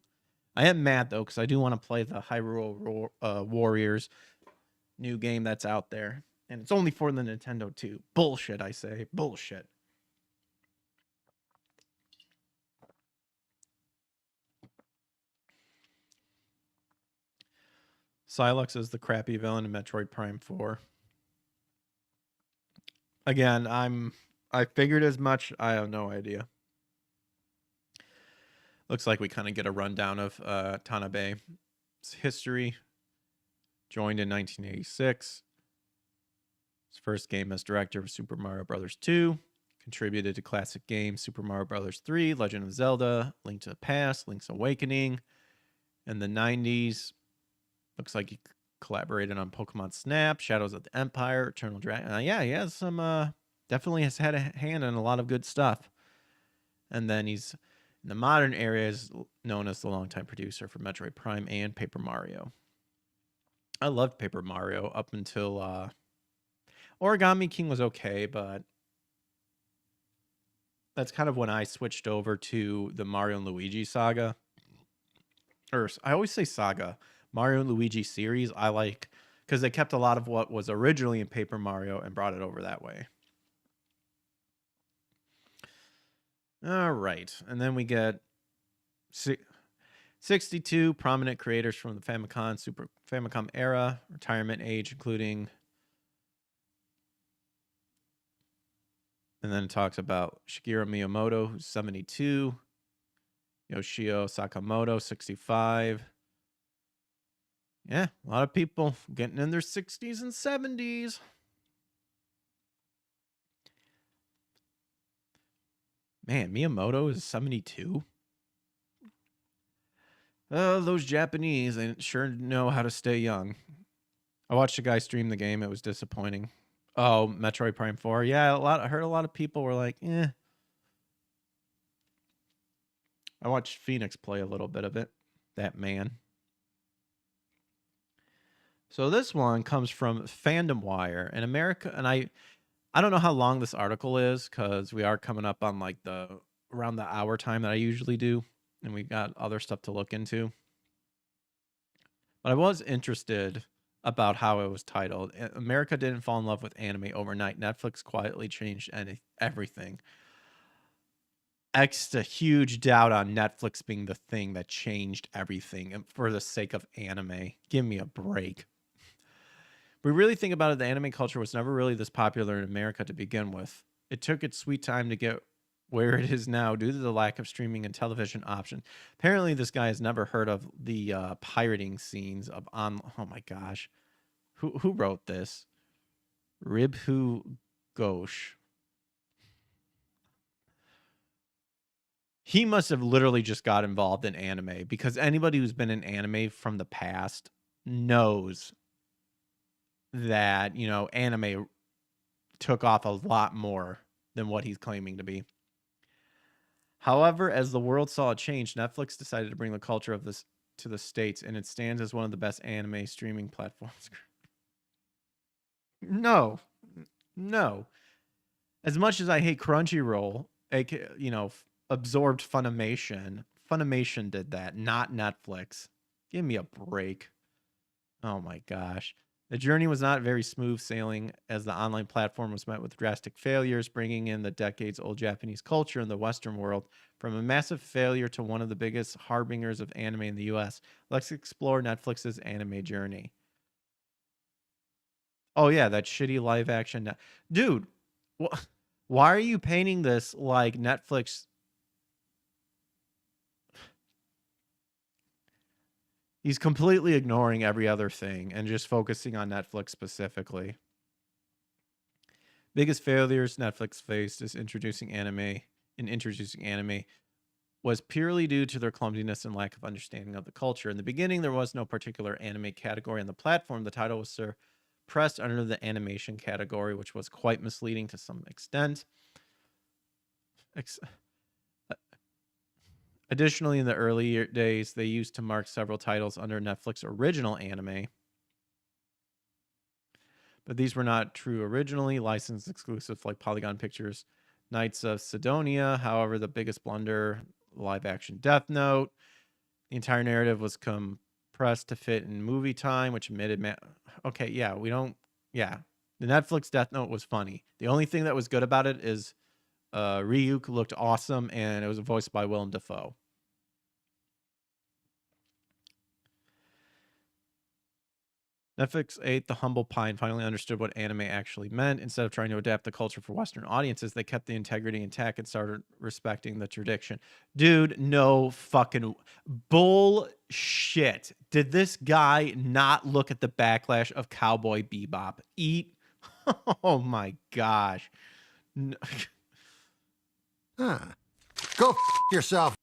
I am mad, though, because I do want to play the Hyrule Warriors new game that's out there. And it's only for the Nintendo 2. Bullshit, I say. Bullshit. Psylocke is the crappy villain in Metroid Prime 4. Again, I figured as much. I have no idea. Looks like we kind of get a rundown of Tanabe's history. Joined in 1986. His first game as director of Super Mario Bros. 2. Contributed to classic games Super Mario Bros. 3, Legend of Zelda, Link to the Past, Link's Awakening. In the 90s, looks like he collaborated on Pokemon Snap, Shadows of the Empire, Eternal Dragon. Yeah, he has some, definitely has had a hand in a lot of good stuff. And then he's, in the modern era, is known as the longtime producer for Metroid Prime and Paper Mario. I loved Paper Mario up until Origami King was okay, but that's kind of when I switched over to the Mario and Luigi saga. Or I always say saga. Mario and Luigi series, I like, because they kept a lot of what was originally in Paper Mario and brought it over that way. All right. And then we get 62 prominent creators from the Famicom, Super Famicom era, retirement age, including. And then it talks about Shigeru Miyamoto, who's 72, Yoshio Sakamoto, 65. Yeah, a lot of people getting in their 60s and 70s. Man, Miyamoto is 72. Oh, those Japanese, they sure know how to stay young. I watched a guy stream the game. It was disappointing. Oh, Metroid Prime 4. Yeah, I heard a lot of people were like, eh. I watched Phoenix play a little bit of it. That man. So this one comes from Fandom Wire in America, and I don't know how long this article is because we are coming up on like around the hour time that I usually do, and we got other stuff to look into. But I was interested about how it was titled. America didn't fall in love with anime overnight. Netflix quietly changed everything. Extra huge doubt on Netflix being the thing that changed everything for the sake of anime. Give me a break. If we really think about it, the anime culture was never really this popular in America to begin with. It took its sweet time to get where it is now due to the lack of streaming and television options. Apparently, this guy has never heard of the pirating scenes of on. Oh my gosh, who wrote this? Ribhu Ghosh. He must have literally just got involved in anime because anybody who's been in anime from the past knows that, you know, anime took off a lot more than what he's claiming to be. However, as the world saw a change, Netflix decided to bring the culture of this to the States, and it stands as one of the best anime streaming platforms. No. As much as I hate Crunchyroll, you know, absorbed Funimation. Funimation did that, not Netflix. Give me a break. Oh my gosh. The journey was not very smooth sailing as the online platform was met with drastic failures, bringing in the decades-old Japanese culture in the Western world from a massive failure to one of the biggest harbingers of anime in the US. Let's explore Netflix's anime journey. Oh yeah, that shitty live action. Dude, why are you painting this like Netflix? He's completely ignoring every other thing and just focusing on Netflix specifically. Biggest failures Netflix faced is introducing anime was purely due to their clumsiness and lack of understanding of the culture. In the beginning, there was no particular anime category on the platform. The title was suppressed under the animation category, which was quite misleading to some extent. Additionally, in the early days, they used to mark several titles under Netflix original anime. But these were not true originally, licensed exclusive like Polygon Pictures, Knights of Sidonia. However, the biggest blunder, live action Death Note. The entire narrative was compressed to fit in movie time, which admitted, okay, yeah, the Netflix Death Note was funny. The only thing that was good about it is Ryuk looked awesome, and it was voiced by Willem Dafoe. Netflix ate the humble pie and finally understood what anime actually meant. Instead of trying to adapt the culture for Western audiences, they kept the integrity intact and started respecting the tradition. Dude, no fucking bullshit. Did this guy not look at the backlash of Cowboy Bebop? Oh my gosh. No. Go yourself.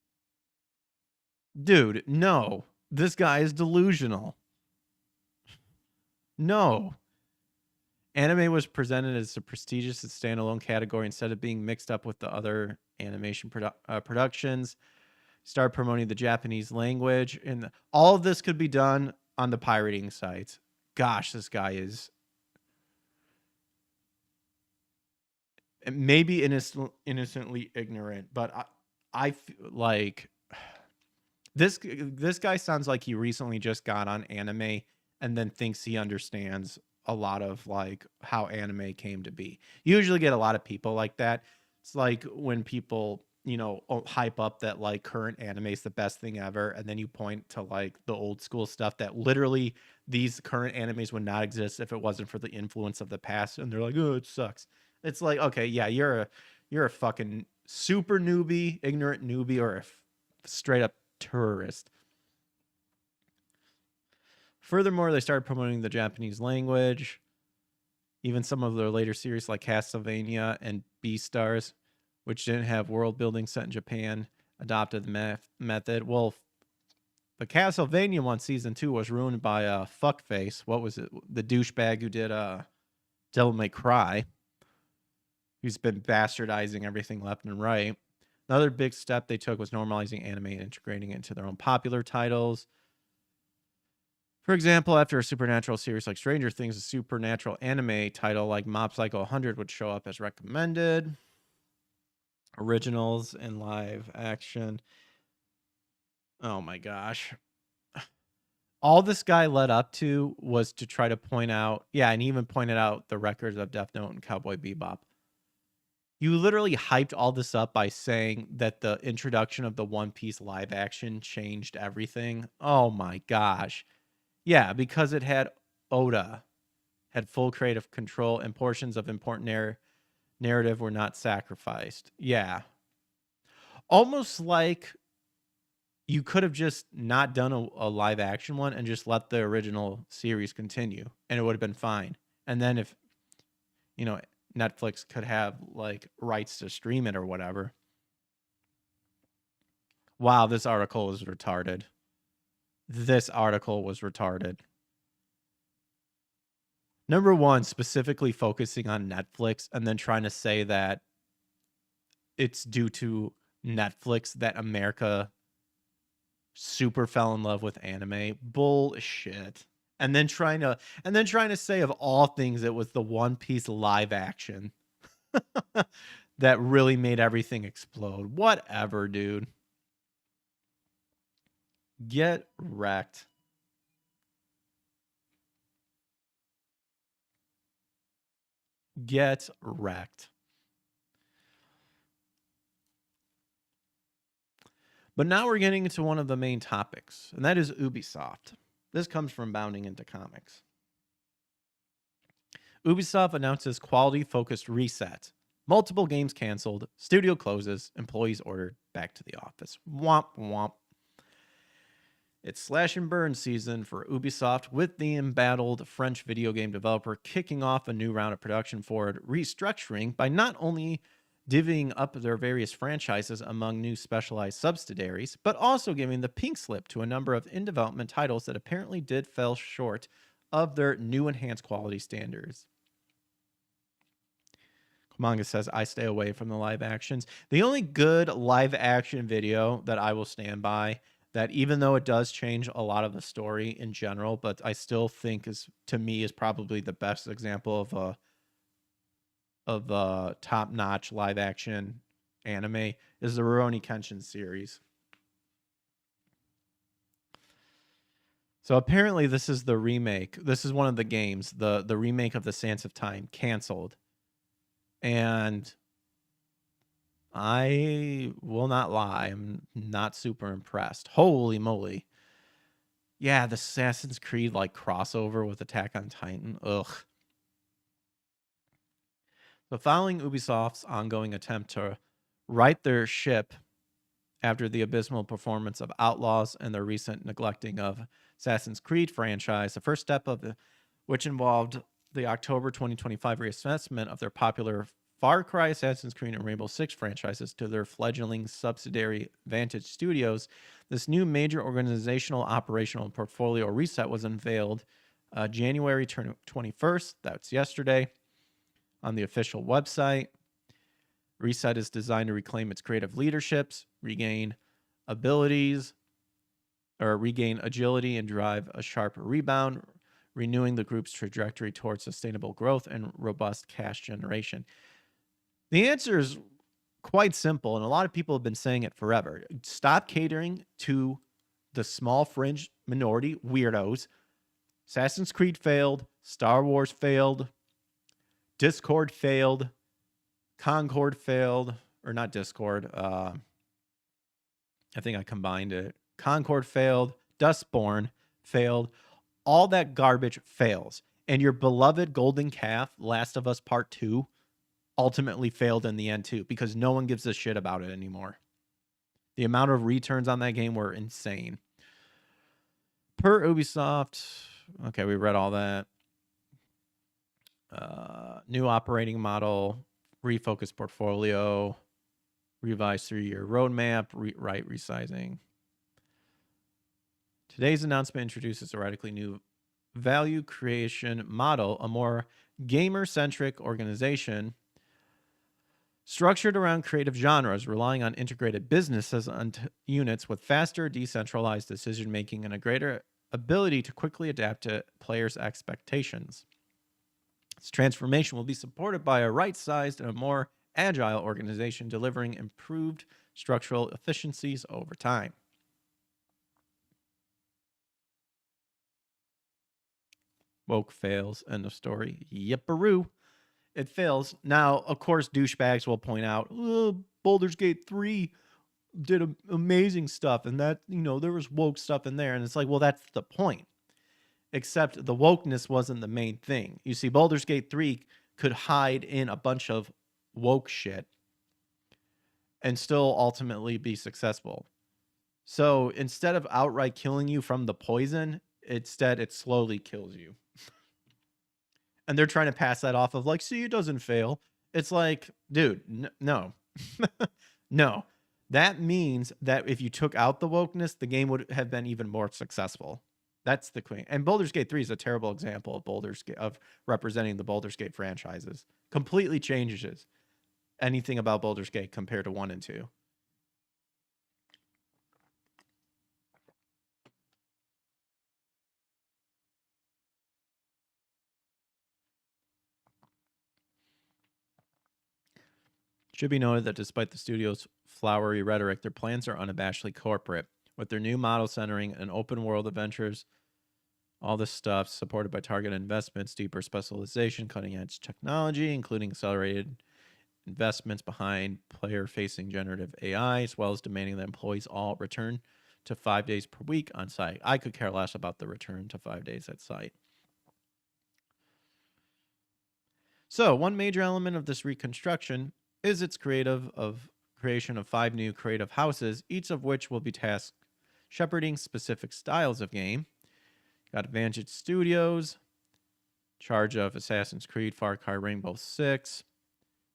Dude, no. This guy is delusional. No. Anime was presented as a prestigious and standalone category instead of being mixed up with the other animation productions. Start promoting the Japanese language. And all of this could be done on the pirating sites. Gosh, this guy is maybe innocently ignorant, but I feel like this guy sounds like he recently just got on anime and then thinks he understands a lot of like how anime came to be. You usually get a lot of people like that. It's like when people, you know, hype up that like current anime is the best thing ever, and then you point to like the old school stuff that literally these current animes would not exist if it wasn't for the influence of the past, and they're like, oh, it sucks. It's like, okay, yeah, you're a fucking super newbie, ignorant newbie, or a straight up terrorist. Furthermore, they started promoting the Japanese language. Even some of their later series like Castlevania and Beastars which didn't have world building set in Japan, adopted the method. Well, the Castlevania one season 2 was ruined by a fuckface. What was it? The douchebag who did Devil May Cry. Who's been bastardizing everything left and right. Another big step they took was normalizing anime and integrating it into their own popular titles. For example, after a supernatural series like Stranger Things, a supernatural anime title like Mob Psycho 100 would show up as recommended. Originals and live action. Oh my gosh. All this guy led up to was to try to point out, and he even pointed out the records of Death Note and Cowboy Bebop. You literally hyped all this up by saying that the introduction of the One Piece live action changed everything. Oh my gosh. Yeah, because it had Oda, had full creative control, and portions of important narrative were not sacrificed. Yeah. Almost like you could have just not done a live action one and just let the original series continue, and it would have been fine. And then if, Netflix could have like rights to stream it or whatever. Wow, this article was retarded. This article was retarded. Number one, specifically focusing on Netflix and then trying to say that it's due to Netflix that America super fell in love with anime. Bullshit. And then trying to say of all things it was the One Piece live action that really made everything explode. Whatever, dude. Get wrecked. Get wrecked. But now we're getting into one of the main topics, and that is Ubisoft. This comes from Bounding into Comics. Ubisoft announces quality-focused reset. Multiple games canceled, studio closes, employees ordered back to the office. Womp womp. It's slash and burn season for Ubisoft, with the embattled French video game developer kicking off a new round of production forward restructuring by not only divvying up their various franchises among new specialized subsidiaries, but also giving the pink slip to a number of in-development titles that apparently did fell short of their new enhanced quality standards. Manga says, I stay away from the live actions. The only good live action video that I will stand by, that even though it does change a lot of the story in general, but I still think is probably the best example of a top-notch live action anime, is the Rurouni Kenshin series. So apparently this is the remake. This is one of the games, the remake of the Sands of Time, canceled. And I will not lie, I'm not super impressed. Holy moly. Yeah, the Assassin's Creed like crossover with Attack on Titan. Ugh. So following Ubisoft's ongoing attempt to right their ship after the abysmal performance of Outlaws and their recent neglecting of Assassin's Creed franchise, the first step of which involved the October 2025 reassessment of their popular Far Cry, Assassin's Creed, and Rainbow Six franchises to their fledgling subsidiary Vantage Studios, this new major organizational, operational, and portfolio reset was unveiled January 21st. That's yesterday. On the official website. Reset is designed to reclaim its creative leaderships, regain agility, and drive a sharp rebound, renewing the group's trajectory towards sustainable growth and robust cash generation. The answer is quite simple, and a lot of people have been saying it forever. Stop catering to the small fringe minority weirdos. Assassin's Creed failed. Star Wars failed. Discord failed. Concord failed. Or not Discord. I think I combined it. Concord failed. Dustborn failed. All that garbage fails. And your beloved Golden Calf, Last of Us Part 2, ultimately failed in the end too, because no one gives a shit about it anymore. The amount of returns on that game were insane. Per Ubisoft, okay, we read all that. New operating model, refocused portfolio. revised 3-year roadmap, right resizing. Today's announcement introduces a radically new value creation model, a more gamer-centric organization structured around creative genres, relying on integrated businesses and units with faster, decentralized decision-making and a greater ability to quickly adapt to players' expectations. This transformation will be supported by a right-sized and a more agile organization, delivering improved structural efficiencies over time. Woke fails. End of story. Yipperoo. It fails. Now, of course, douchebags will point out, oh, Baldur's Gate 3 did amazing stuff, and that, there was woke stuff in there. And it's like, well, that's the point. Except the wokeness wasn't the main thing. You see, Baldur's Gate 3 could hide in a bunch of woke shit and still ultimately be successful. So instead of outright killing you from the poison, instead it slowly kills you. And they're trying to pass that off of like, see, it doesn't fail. It's like, dude, no. No. That means that if you took out the wokeness, the game would have been even more successful. That's the queen. And Baldur's Gate 3 is a terrible example of representing the Baldur's Gate franchises. Completely changes anything about Baldur's Gate compared to 1 and 2. Should be noted that despite the studio's flowery rhetoric, their plans are unabashedly corporate, with their new model centering an open world adventures, all this stuff supported by targeted investments, deeper specialization, cutting edge technology, including accelerated investments behind player facing generative AI, as well as demanding that employees all return to 5 days per week on site. I could care less about the return to 5 days at site. So, one major element of this reconstruction is its creation of 5 new creative houses, each of which will be tasked shepherding specific styles of game. Got Advantage Studios, charge of Assassin's Creed, Far Cry, Rainbow Six,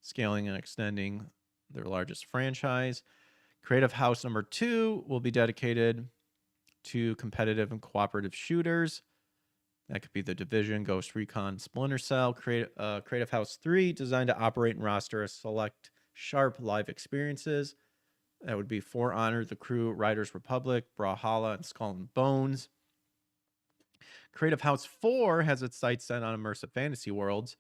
scaling and extending their largest franchise. Creative House number 2 will be dedicated to competitive and cooperative shooters. That could be The Division, Ghost Recon, Splinter Cell. Creative House 3, designed to operate and roster a select sharp live experiences. That would be For Honor, The Crew, Riders Republic, Brawlhalla, and Skull and Bones. Creative House 4 has its sights set on immersive fantasy worlds,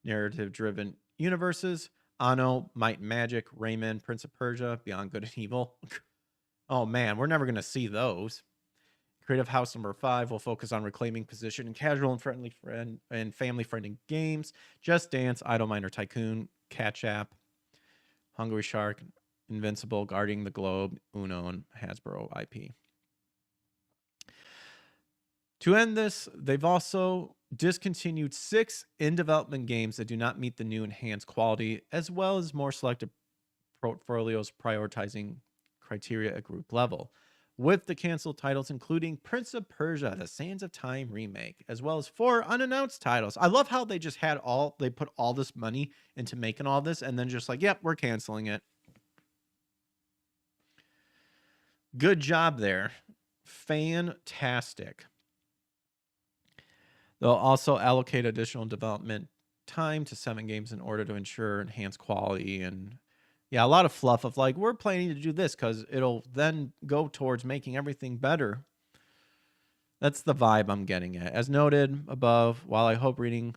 narrative-driven universes. Anno, Might and Magic, Rayman, Prince of Persia, Beyond Good and Evil. Oh man, we're never going to see those. Creative House number 5 will focus on reclaiming position in casual and family-friendly games. Just Dance, Idle Miner Tycoon, Catch App, Hungry Shark, Invincible, Guarding the Globe, Uno, and Hasbro IP. To end this, they've also discontinued 6 in-development games that do not meet the new enhanced quality, as well as more selective portfolios prioritizing criteria at group level, with the canceled titles including Prince of Persia, The Sands of Time remake, as well as 4 unannounced titles. I love how they just they put all this money into making all this and then just like, yep, we're canceling it. Good job there. Fantastic. They'll also allocate additional development time to 7 games in order to ensure enhanced quality and a lot of fluff of like, we're planning to do this because it'll then go towards making everything better. That's the vibe I'm getting at. As noted above, while I hope reading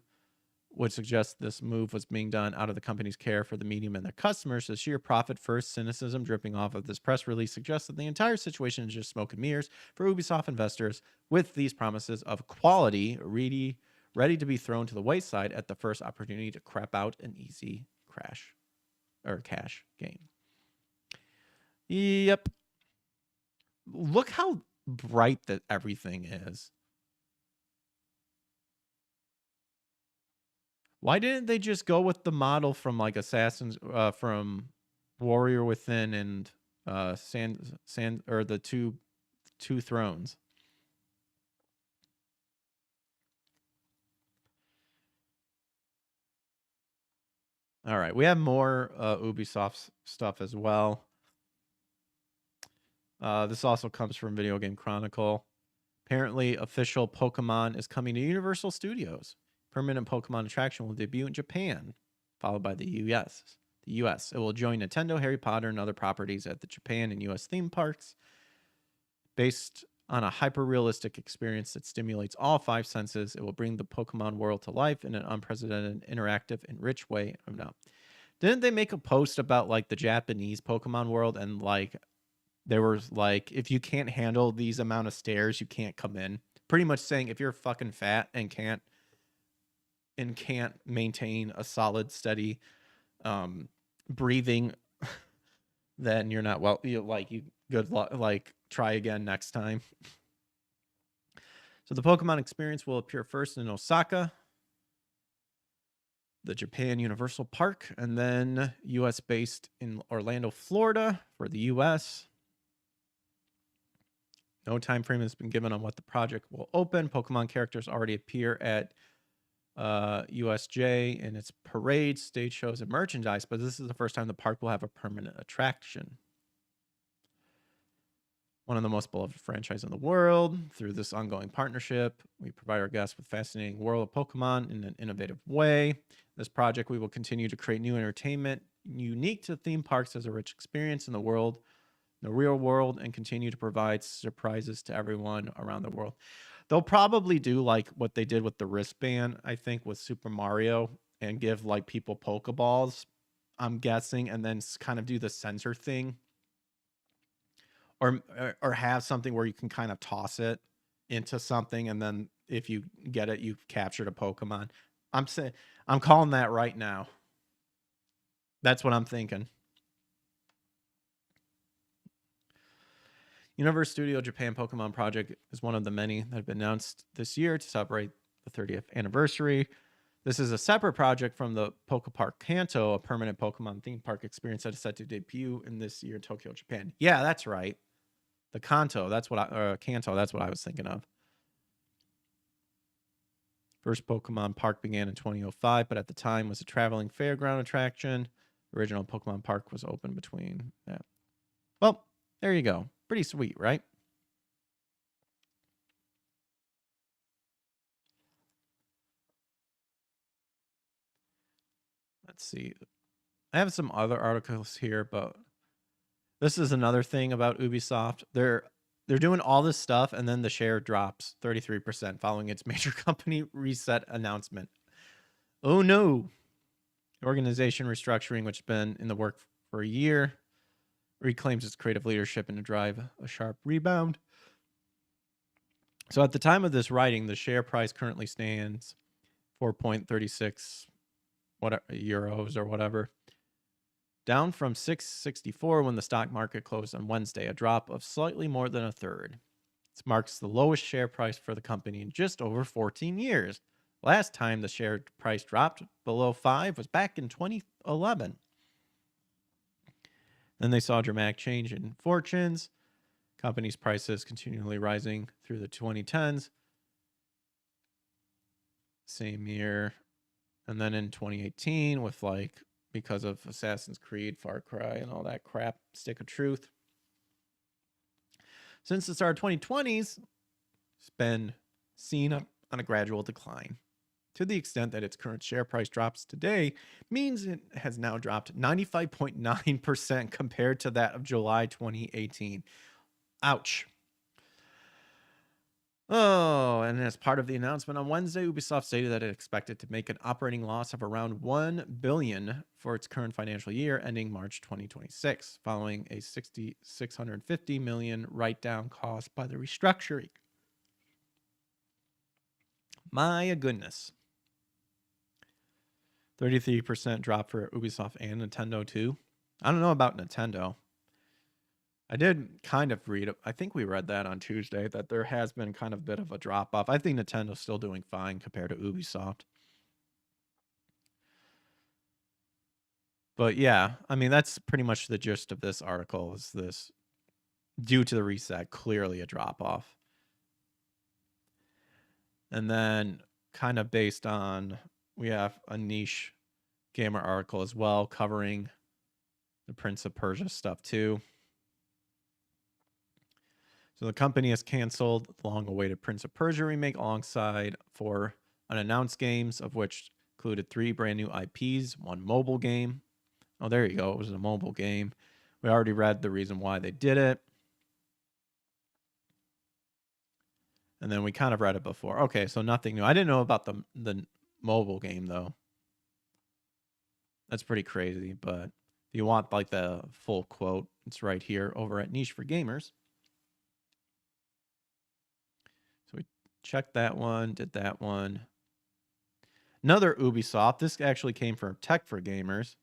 would suggest this move was being done out of the company's care for the medium and their customers, the sheer profit-first cynicism dripping off of this press release suggests that the entire situation is just smoke and mirrors for Ubisoft investors, with these promises of quality ready to be thrown to the wayside at the first opportunity to crap out an easy cash game. Yep. Look how bright that everything is. Why didn't they just go with the model from like Assassin's from Warrior Within and or the two thrones? All right, we have more Ubisoft stuff as well. This also comes from Video Game Chronicle. Apparently, official Pokemon is coming to Universal Studios. Permanent Pokemon attraction will debut in Japan, followed by the US. It will join Nintendo, Harry Potter, and other properties at the Japan and US theme parks. Based on a hyper-realistic experience that stimulates all 5 senses, it will bring the Pokemon world to life in an unprecedented, interactive, and rich way. Oh, no. Didn't they make a post about like the Japanese Pokemon world, and like there was like, if you can't handle these amount of stairs, you can't come in. Pretty much saying if you're fucking fat and can't maintain a solid, steady breathing, then you're not well. Good luck. Like, try again next time. So the Pokemon experience will appear first in Osaka, the Japan Universal Park, and then US based in Orlando, Florida for the US. No time frame has been given on what the project will open. Pokemon characters already appear at USJ in its parades, stage shows, and merchandise, but this is the first time the park will have a permanent attraction. One of the most beloved franchises in the world. Through this ongoing partnership, we provide our guests with a fascinating world of Pokemon in an innovative way. This project, we will continue to create new entertainment unique to theme parks as a rich experience in the world, the real world, and continue to provide surprises to everyone around the world. They'll probably do like what they did with the wristband, I think, with Super Mario, and give like people Pokeballs, I'm guessing, and then kind of do the sensor thing. Or have something where you can kind of toss it into something, and then if you get it, you've captured a Pokemon. I'm calling that right now. That's what I'm thinking. Universal Studio Japan Pokemon Project is one of the many that have been announced this year to celebrate the 30th anniversary. This is a separate project from the Pokepark Kanto, a permanent Pokemon theme park experience that is set to debut in this year in Tokyo, Japan. Yeah, that's right. The Kanto, that's what I was thinking of. First Pokemon Park began in 2005, but at the time was a traveling fairground attraction. The original Pokemon Park was open between that. Well, there you go. Pretty sweet, right? Let's see. I have some other articles here, but this is another thing about Ubisoft. They're doing all this stuff, and then the share drops 33% following its major company reset announcement. Oh no. Organization restructuring, which has been in the work for a year, reclaims its creative leadership and to drive a sharp rebound. So at the time of this writing, the share price currently stands 4.36 euros or whatever, down from 6.64 when the stock market closed on Wednesday, a drop of slightly more than a third. This marks the lowest share price for the company in just over 14 years. Last time the share price dropped below 5 was back in 2011. Then they saw a dramatic change in fortunes. Company's prices continually rising through the 2010s. Same year. And then in 2018 with because of Assassin's Creed, Far Cry, and all that crap, Stick of Truth. Since the start of 2020s, it's been seen on a gradual decline. To the extent that its current share price drops today means it has now dropped 95.9% compared to that of July 2018. Ouch. Oh, and as part of the announcement on Wednesday, Ubisoft stated that it expected to make an operating loss of around $1 billion for its current financial year ending March 2026, following a $650 million write-down caused by the restructuring. My goodness. 33% drop for Ubisoft and Nintendo too. I don't know about Nintendo. I did kind of read, I think we read that on Tuesday, that there has been kind of a bit of a drop off. I think Nintendo's still doing fine compared to Ubisoft. But yeah, I mean, that's pretty much the gist of this article, is this, due to the reset, clearly a drop off. And then kind of based on, we have a niche Gamer article as well, covering the Prince of Persia stuff too. So the company has canceled the long-awaited Prince of Persia remake alongside 4 unannounced games, of which included 3 brand new IPs, 1 mobile game. Oh, there you go. It was a mobile game. We already read the reason why they did it. And then we kind of read it before. Okay, so nothing new. I didn't know about the mobile game, though. That's pretty crazy, but if you want like the full quote, it's right here over at Niche for Gamers. So we checked that one, did that one. Another Ubisoft. This actually came from Tech for Gamers.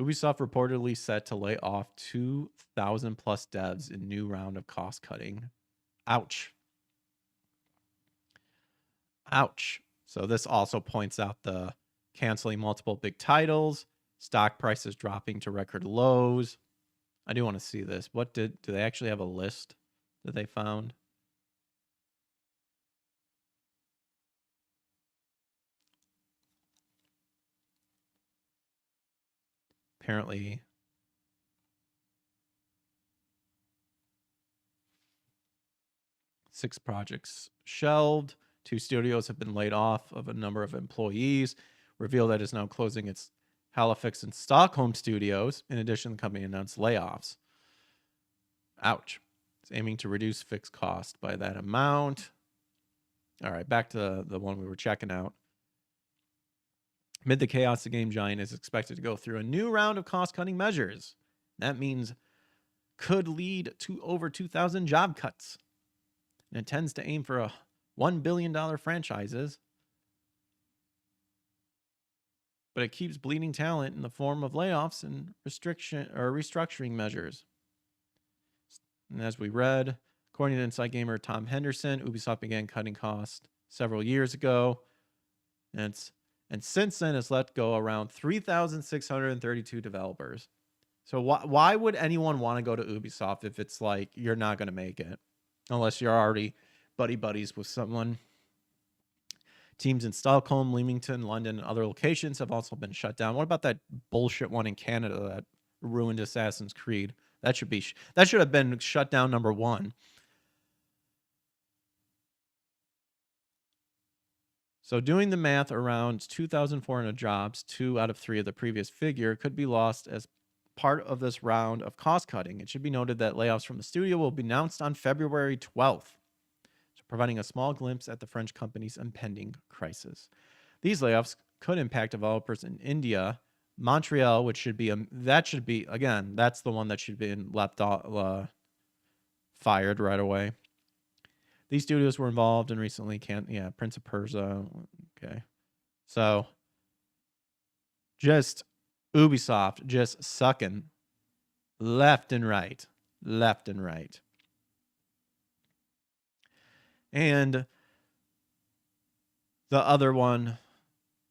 Ubisoft reportedly set to lay off 2,000 plus devs in new round of cost cutting. Ouch. Ouch. So this also points out the canceling multiple big titles, stock prices dropping to record lows. I do want to see this. Do they actually have a list that they found? Apparently, six projects shelved. 2 studios have been laid off of a number of employees. Revealed that it's now closing its Halifax and Stockholm studios. In addition, the company announced layoffs. Ouch. It's aiming to reduce fixed cost by that amount. All right, back to the one we were checking out. Amid the chaos, the game giant is expected to go through a new round of cost-cutting measures. That means could lead to over 2,000 job cuts. And intends to aim for a $1 billion franchises. But it keeps bleeding talent in the form of layoffs and restructuring measures. And as we read, according to Inside Gamer Tom Henderson, Ubisoft began cutting costs several years ago. And since then has let go around 3,632 developers. So why would anyone want to go to Ubisoft if it's like you're not going to make it? Unless you're already buddies with someone. Teams in Stockholm, Leamington, London, and other locations have also been shut down. What about that bullshit one in Canada that ruined Assassin's Creed? That should have been shut down number 1. So doing the math, around 2,400 jobs, 2 out of 3 of the previous figure, could be lost as part of this round of cost cutting. It should be noted that layoffs from the studio will be announced on February 12th, so providing a small glimpse at the French company's impending crisis. These layoffs could impact developers in India, Montreal, which should be that's the one that should be fired right away. These studios were involved in recently Prince of Persia. Okay. So just Ubisoft just sucking left and right. And the other one,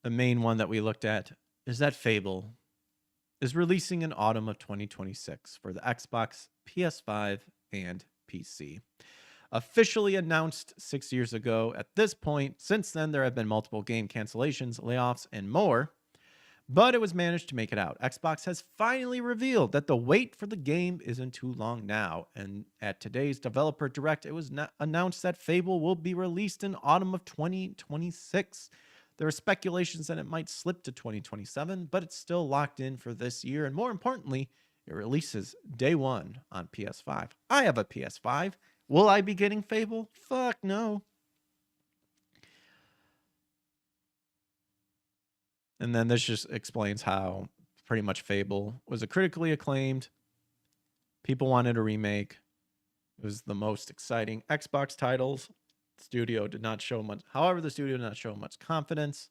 the main one that we looked at, is that Fable is releasing in autumn of 2026 for the Xbox, PS5, and PC. Officially announced 6 years ago. At this point, since then, there have been multiple game cancellations, layoffs, and more. But it was managed to make it out. Xbox has finally revealed that the wait for the game isn't too long now. And at today's Developer Direct, it was announced that Fable will be released in autumn of 2026. There are speculations that it might slip to 2027, but it's still locked in for this year. And more importantly, it releases day 1 on PS5. I have a PS5. Will I be getting Fable? Fuck no. And then this just explains how pretty much Fable was a critically acclaimed. People wanted a remake. It was the most exciting Xbox titles. The studio did not show much. However, the studio did not show much confidence.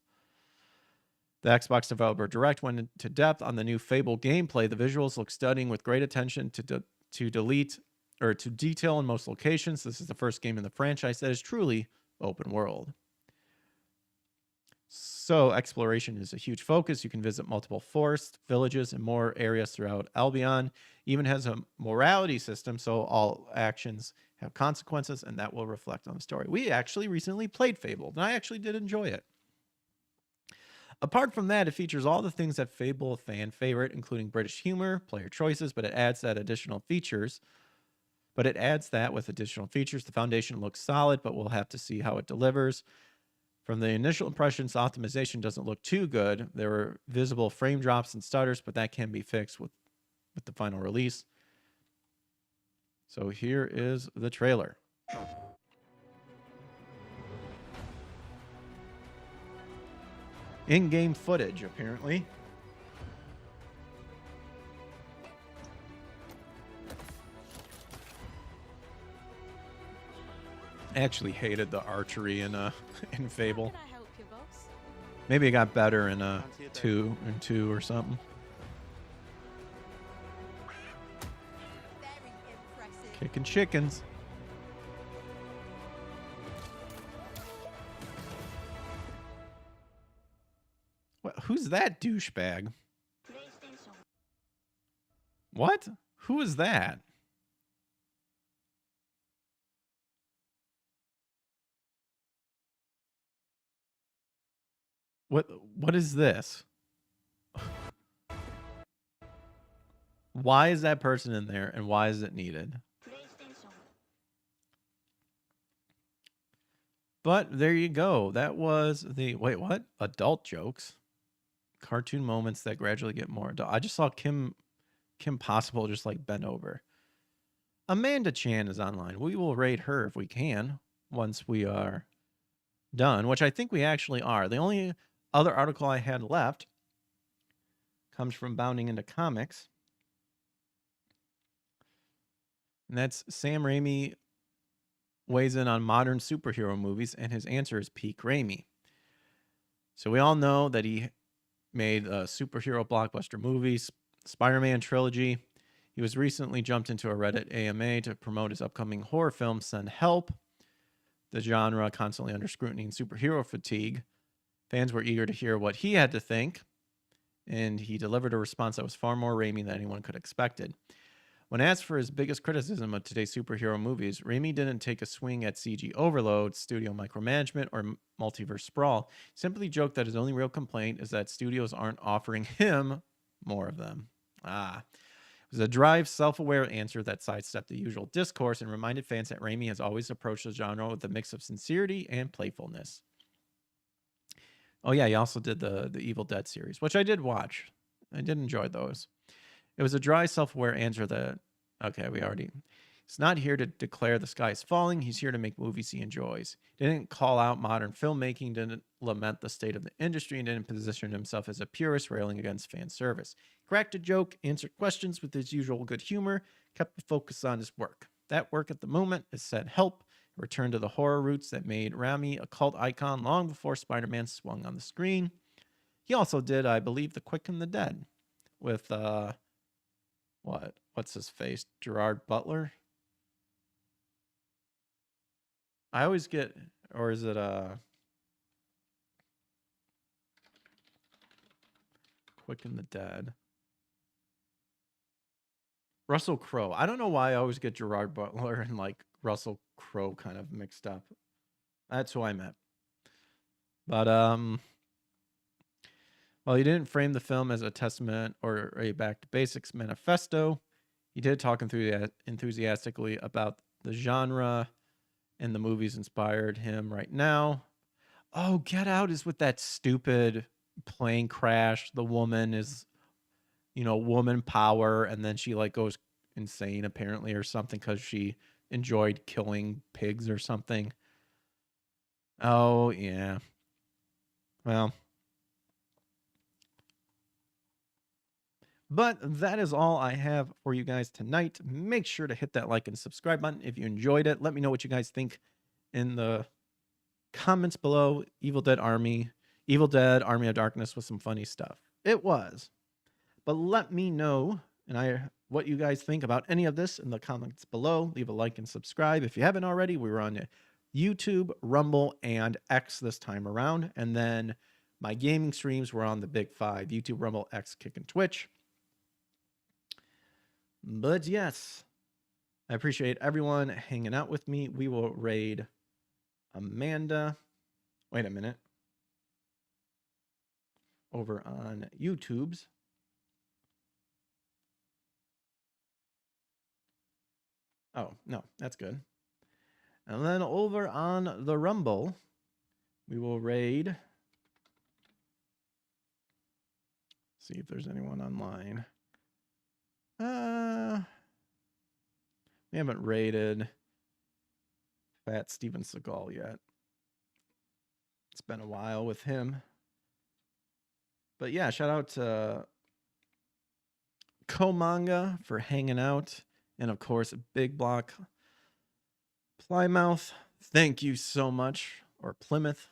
The Xbox Developer Direct went into depth on the new Fable gameplay. The visuals look stunning with great attention to detail in most locations. This is the first game in the franchise that is truly open world. So exploration is a huge focus. You can visit multiple forests, villages, and more areas throughout Albion. Even has a morality system, so all actions have consequences, and that will reflect on the story. We actually recently played Fable, and I actually did enjoy it. Apart from that, it features all the things that Fable fan favorite, including British humor, player choices, but it adds that additional features. But it adds that with additional features. The foundation looks solid, but we'll have to see how it delivers. From the initial impressions, optimization doesn't look too good. There were visible frame drops and stutters, but that can be fixed with the final release. So here is the trailer. In-game footage, apparently. I actually hated the archery in Fable. Can I help you, boss? Maybe it got better in 2 or something. Very impressive. Kicking chickens. Who's that douchebag? What? Who is that? What is this? Why is that person in there and why is it needed? But there you go. That was the wait, what? Adult jokes. Cartoon moments that gradually get more adult. I just saw Kim Possible just like bent over. Amanda Chan is online. We will raid her if we can once we are done, which I think we actually are. The only other article I had left comes from Bounding into Comics. And that's Sam Raimi weighs in on modern superhero movies, and his answer is peak Raimi. So we all know that he made a superhero blockbuster movies, Spider-Man trilogy. He was recently jumped into a Reddit AMA to promote his upcoming horror film, Send Help. The genre constantly under scrutiny and superhero fatigue. Fans were eager to hear what he had to think, and he delivered a response that was far more Raimi than anyone could have expected. When asked for his biggest criticism of today's superhero movies, Raimi didn't take a swing at CG overload, studio micromanagement, or multiverse sprawl. He simply joked that his only real complaint is that studios aren't offering him more of them. It was a dry, self-aware answer that sidestepped the usual discourse and reminded fans that Raimi has always approached the genre with a mix of sincerity and playfulness. Oh yeah, he also did the Evil Dead series, which I did watch. I did enjoy those. It was a dry, self-aware answer that, okay, he's not here to declare the sky is falling. He's here to make movies he enjoys. He didn't call out modern filmmaking, didn't lament the state of the industry, and didn't position himself as a purist railing against fan service. He cracked a joke, answered questions with his usual good humor, kept the focus on his work. That work at the moment is Send Help, a return to the horror roots that made Raimi a cult icon long before Spider-Man swung on the screen. He also did, I believe, The Quick and the Dead with, what's his face? Gerard Butler? I always get, or is it Quick and the Dead? Russell Crowe. I don't know why I always get Gerard Butler and like Russell Crowe kind of mixed up. That's who I meant. But while he didn't frame the film as a testament or a back to basics manifesto, he did talk enthusiastically about the genre and the movies inspired him right now. Oh, Get Out is with that stupid plane crash. The woman is, woman power, and then she like goes insane apparently or something because she enjoyed killing pigs or something. Oh, yeah. Well, but that is all I have for you guys tonight. Make sure to hit that like and subscribe button if you enjoyed it. Let me know what you guys think in the comments below. Evil Dead, Army of Darkness was some funny stuff. It was. But let me know what you guys think about any of this in the comments below. Leave a like and subscribe. If you haven't already, we were on YouTube, Rumble, and X this time around. And then my gaming streams were on the big 5, YouTube, Rumble, X, Kick, and Twitch. But yes, I appreciate everyone hanging out with me. We will raid Amanda. Wait a minute. over on YouTube's. Oh, no, that's good. And then over on the Rumble, we will raid. See if there's anyone online. We haven't raided Fat Steven Seagal yet. It's been a while with him. But yeah, shout out to Komanga for hanging out. And of course, Big Block Plymouth. Thank you so much. Or Plymouth.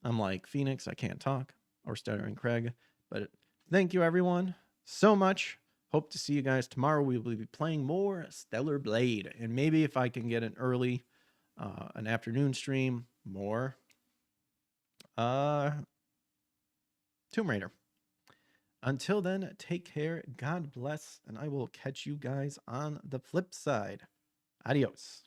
I'm like Phoenix, I can't talk. Or Stuttering Craig. But thank you everyone so much. Hope to see you guys tomorrow. We will be playing more Stellar Blade. And maybe if I can get an early, an afternoon stream, more Tomb Raider. Until then, take care. God bless. And I will catch you guys on the flip side. Adios.